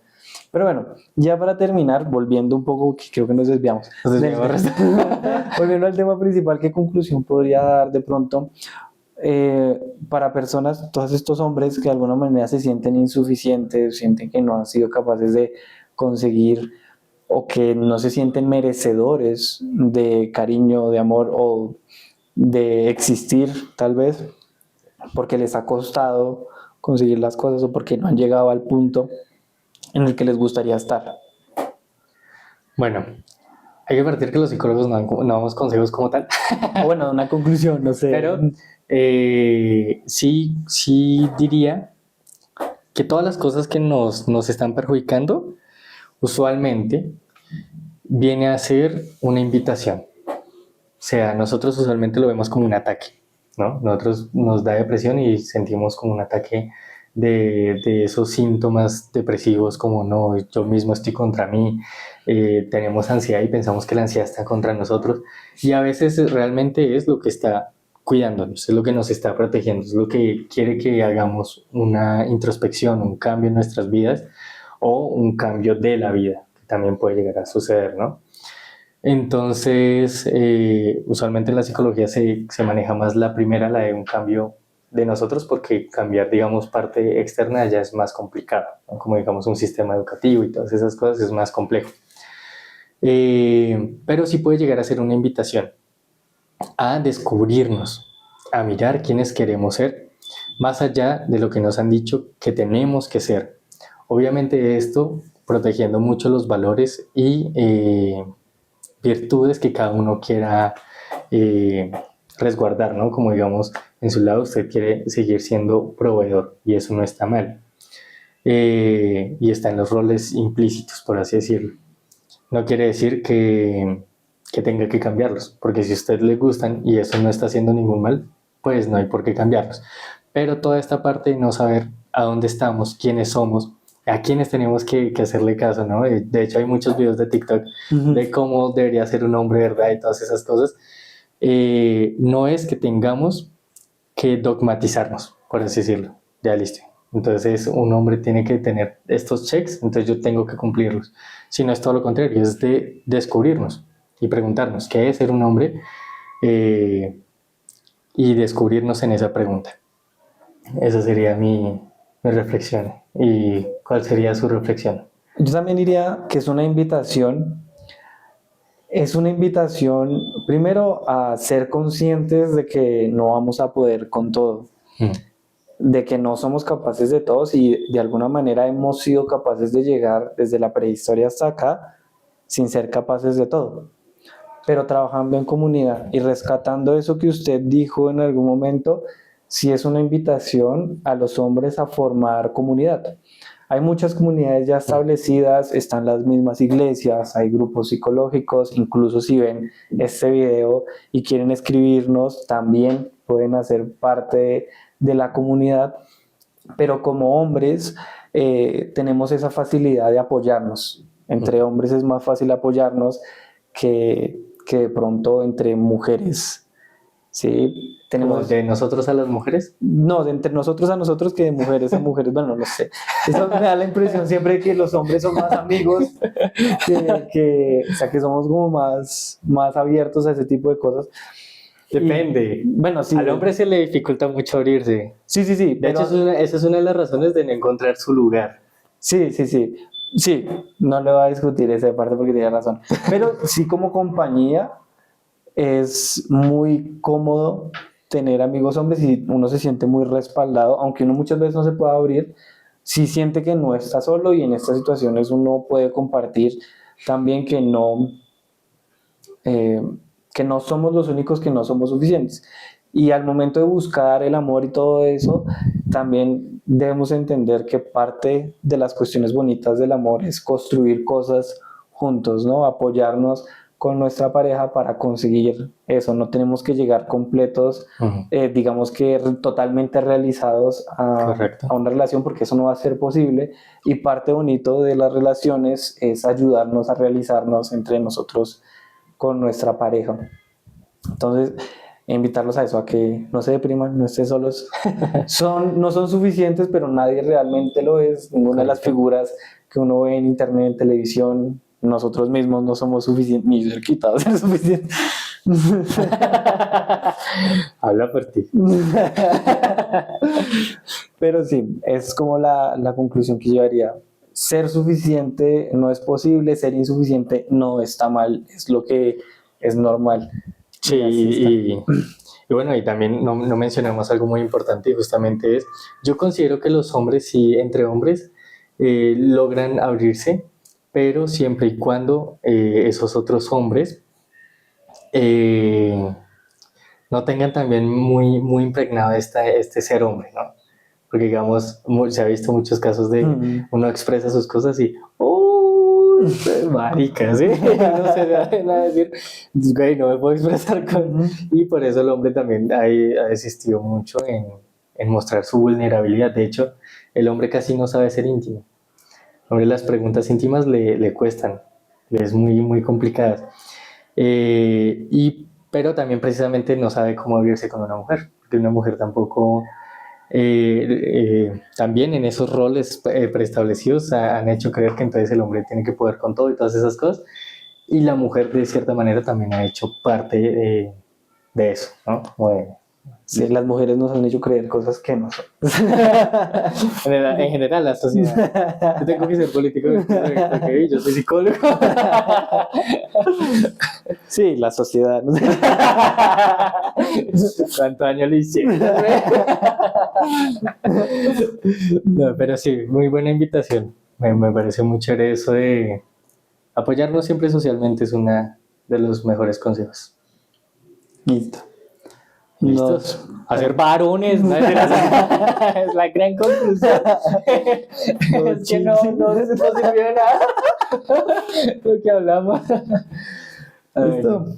Pero bueno, ya para terminar, volviendo un poco, que creo que nos desviamos. Volviendo al tema principal, ¿qué conclusión podría dar de pronto para personas, todos estos hombres que de alguna manera se sienten insuficientes, sienten que no han sido capaces de conseguir o que no se sienten merecedores de cariño, de amor o de existir tal vez porque les ha costado conseguir las cosas o porque no han llegado al punto en el que les gustaría estar? Bueno, hay que partir que los psicólogos no damos consejos como tal. Bueno, una conclusión, no sé. Pero sí diría que todas las cosas que nos están perjudicando usualmente viene a ser una invitación. O sea, nosotros usualmente lo vemos como un ataque, ¿no? Nosotros nos da depresión y sentimos como un ataque de esos síntomas depresivos como no, yo mismo estoy contra mí, tenemos ansiedad y pensamos que la ansiedad está contra nosotros y a veces realmente es lo que está cuidándonos, es lo que nos está protegiendo, es lo que quiere que hagamos una introspección, un cambio en nuestras vidas o un cambio de la vida, que también puede llegar a suceder, ¿no? Entonces, usualmente en la psicología se maneja más la primera, la de un cambio de nosotros, porque cambiar, digamos, parte externa ya es más complicado, ¿no? Como digamos un sistema educativo y todas esas cosas es más complejo. Pero sí puede llegar a ser una invitación a descubrirnos, a mirar quiénes queremos ser, más allá de lo que nos han dicho que tenemos que ser. Obviamente esto protegiendo mucho los valores y virtudes que cada uno quiera resguardar, ¿no? Como digamos, en su lado usted quiere seguir siendo proveedor y eso no está mal. Y está en los roles implícitos, por así decirlo. No quiere decir que tenga que cambiarlos, porque si a usted le gustan y eso no está haciendo ningún mal, pues no hay por qué cambiarlos. Pero toda esta parte de no saber a dónde estamos, quiénes somos, a quiénes tenemos que hacerle caso, ¿no? De hecho, hay muchos videos de TikTok de cómo debería ser un hombre, ¿verdad? Y todas esas cosas. No es que tengamos que dogmatizarnos, por así decirlo. Ya listo. Entonces, un hombre tiene que tener estos checks, entonces yo tengo que cumplirlos. Si no es todo lo contrario, es de descubrirnos y preguntarnos qué es ser un hombre y descubrirnos en esa pregunta. Esa sería mi reflexión. ¿Y cuál sería su reflexión? Yo también diría que es una invitación primero a ser conscientes de que no vamos a poder con todo, de que no somos capaces de todos y de alguna manera hemos sido capaces de llegar desde la prehistoria hasta acá sin ser capaces de todo, pero trabajando en comunidad y rescatando eso que usted dijo en algún momento, sí es una invitación a los hombres a formar comunidad. Hay muchas comunidades ya establecidas, están las mismas iglesias, hay grupos psicológicos, incluso si ven este video y quieren escribirnos, también pueden hacer parte de la comunidad, pero como hombres tenemos esa facilidad de apoyarnos. Entre hombres es más fácil apoyarnos que de pronto entre mujeres. Sí, Como tenemos... de nosotros a las mujeres. No, de entre nosotros a nosotros que de mujeres a mujeres, bueno, no sé. Eso me da la impresión siempre que los hombres son más amigos, o sea, que somos como más abiertos a ese tipo de cosas. Depende. Bueno, sí. Al hombre se le dificulta mucho abrirse. Sí, De pero... hecho, esa es una de las razones de no encontrar su lugar. Sí. Sí, no le voy a discutir esa parte porque tiene razón. Pero sí, como compañía es muy cómodo tener amigos hombres y uno se siente muy respaldado, aunque uno muchas veces no se pueda abrir, sí siente que no está solo y en estas situaciones uno puede compartir también que no somos los únicos, que no somos suficientes. Y al momento de buscar el amor y todo eso, también debemos entender que parte de las cuestiones bonitas del amor es construir cosas juntos, ¿no? Apoyarnos con nuestra pareja para conseguir eso. No tenemos que llegar completos, digamos que totalmente realizados Correcto. a una relación, porque eso no va a ser posible. Y parte bonito de las relaciones es ayudarnos a realizarnos entre nosotros con nuestra pareja. Entonces, invitarlos a eso, a que no se depriman, no estén solos. No son suficientes, pero nadie realmente lo es. Ninguna de las figuras que uno ve en internet, en televisión, nosotros mismos no somos suficientes, ni cerquita de ser suficientes. Habla por ti. Pero sí, es como la conclusión que yo haría. Ser suficiente no es posible, ser insuficiente no está mal, es lo que es normal. Sí, y bueno, y también no mencionamos algo muy importante y justamente es, yo considero que los hombres, sí, entre hombres, logran abrirse, pero siempre y cuando esos otros hombres no tengan también muy impregnado este ser hombre, ¿no? Porque digamos, se ha visto muchos casos de uno expresa sus cosas y marica, ¿sí? No sé nada decir, güey, no me puedo expresar con... Y por eso el hombre también ha desistido mucho en mostrar su vulnerabilidad. De hecho, el hombre casi no sabe ser íntimo. El hombre las preguntas íntimas le cuestan, le es muy complicadas. Pero también precisamente no sabe cómo abrirse con una mujer, porque una mujer tampoco... también en esos roles preestablecidos han hecho creer que entonces el hombre tiene que poder con todo y todas esas cosas, y la mujer de cierta manera también ha hecho parte de eso, ¿no? Sí, las mujeres nos han hecho creer cosas que no son. En general, la sociedad. Yo tengo que ser político porque yo soy psicólogo. Sí, la sociedad. ¿Cuánto año le hicieron? No, pero sí, muy buena invitación. Me parece muy chévere eso de apoyarnos siempre socialmente, es una de los mejores consejos. Listo. ¿Listos? Hacer varones, ¿no? Es la gran conclusión. Es que no sirvió de nada lo que hablamos. Listo.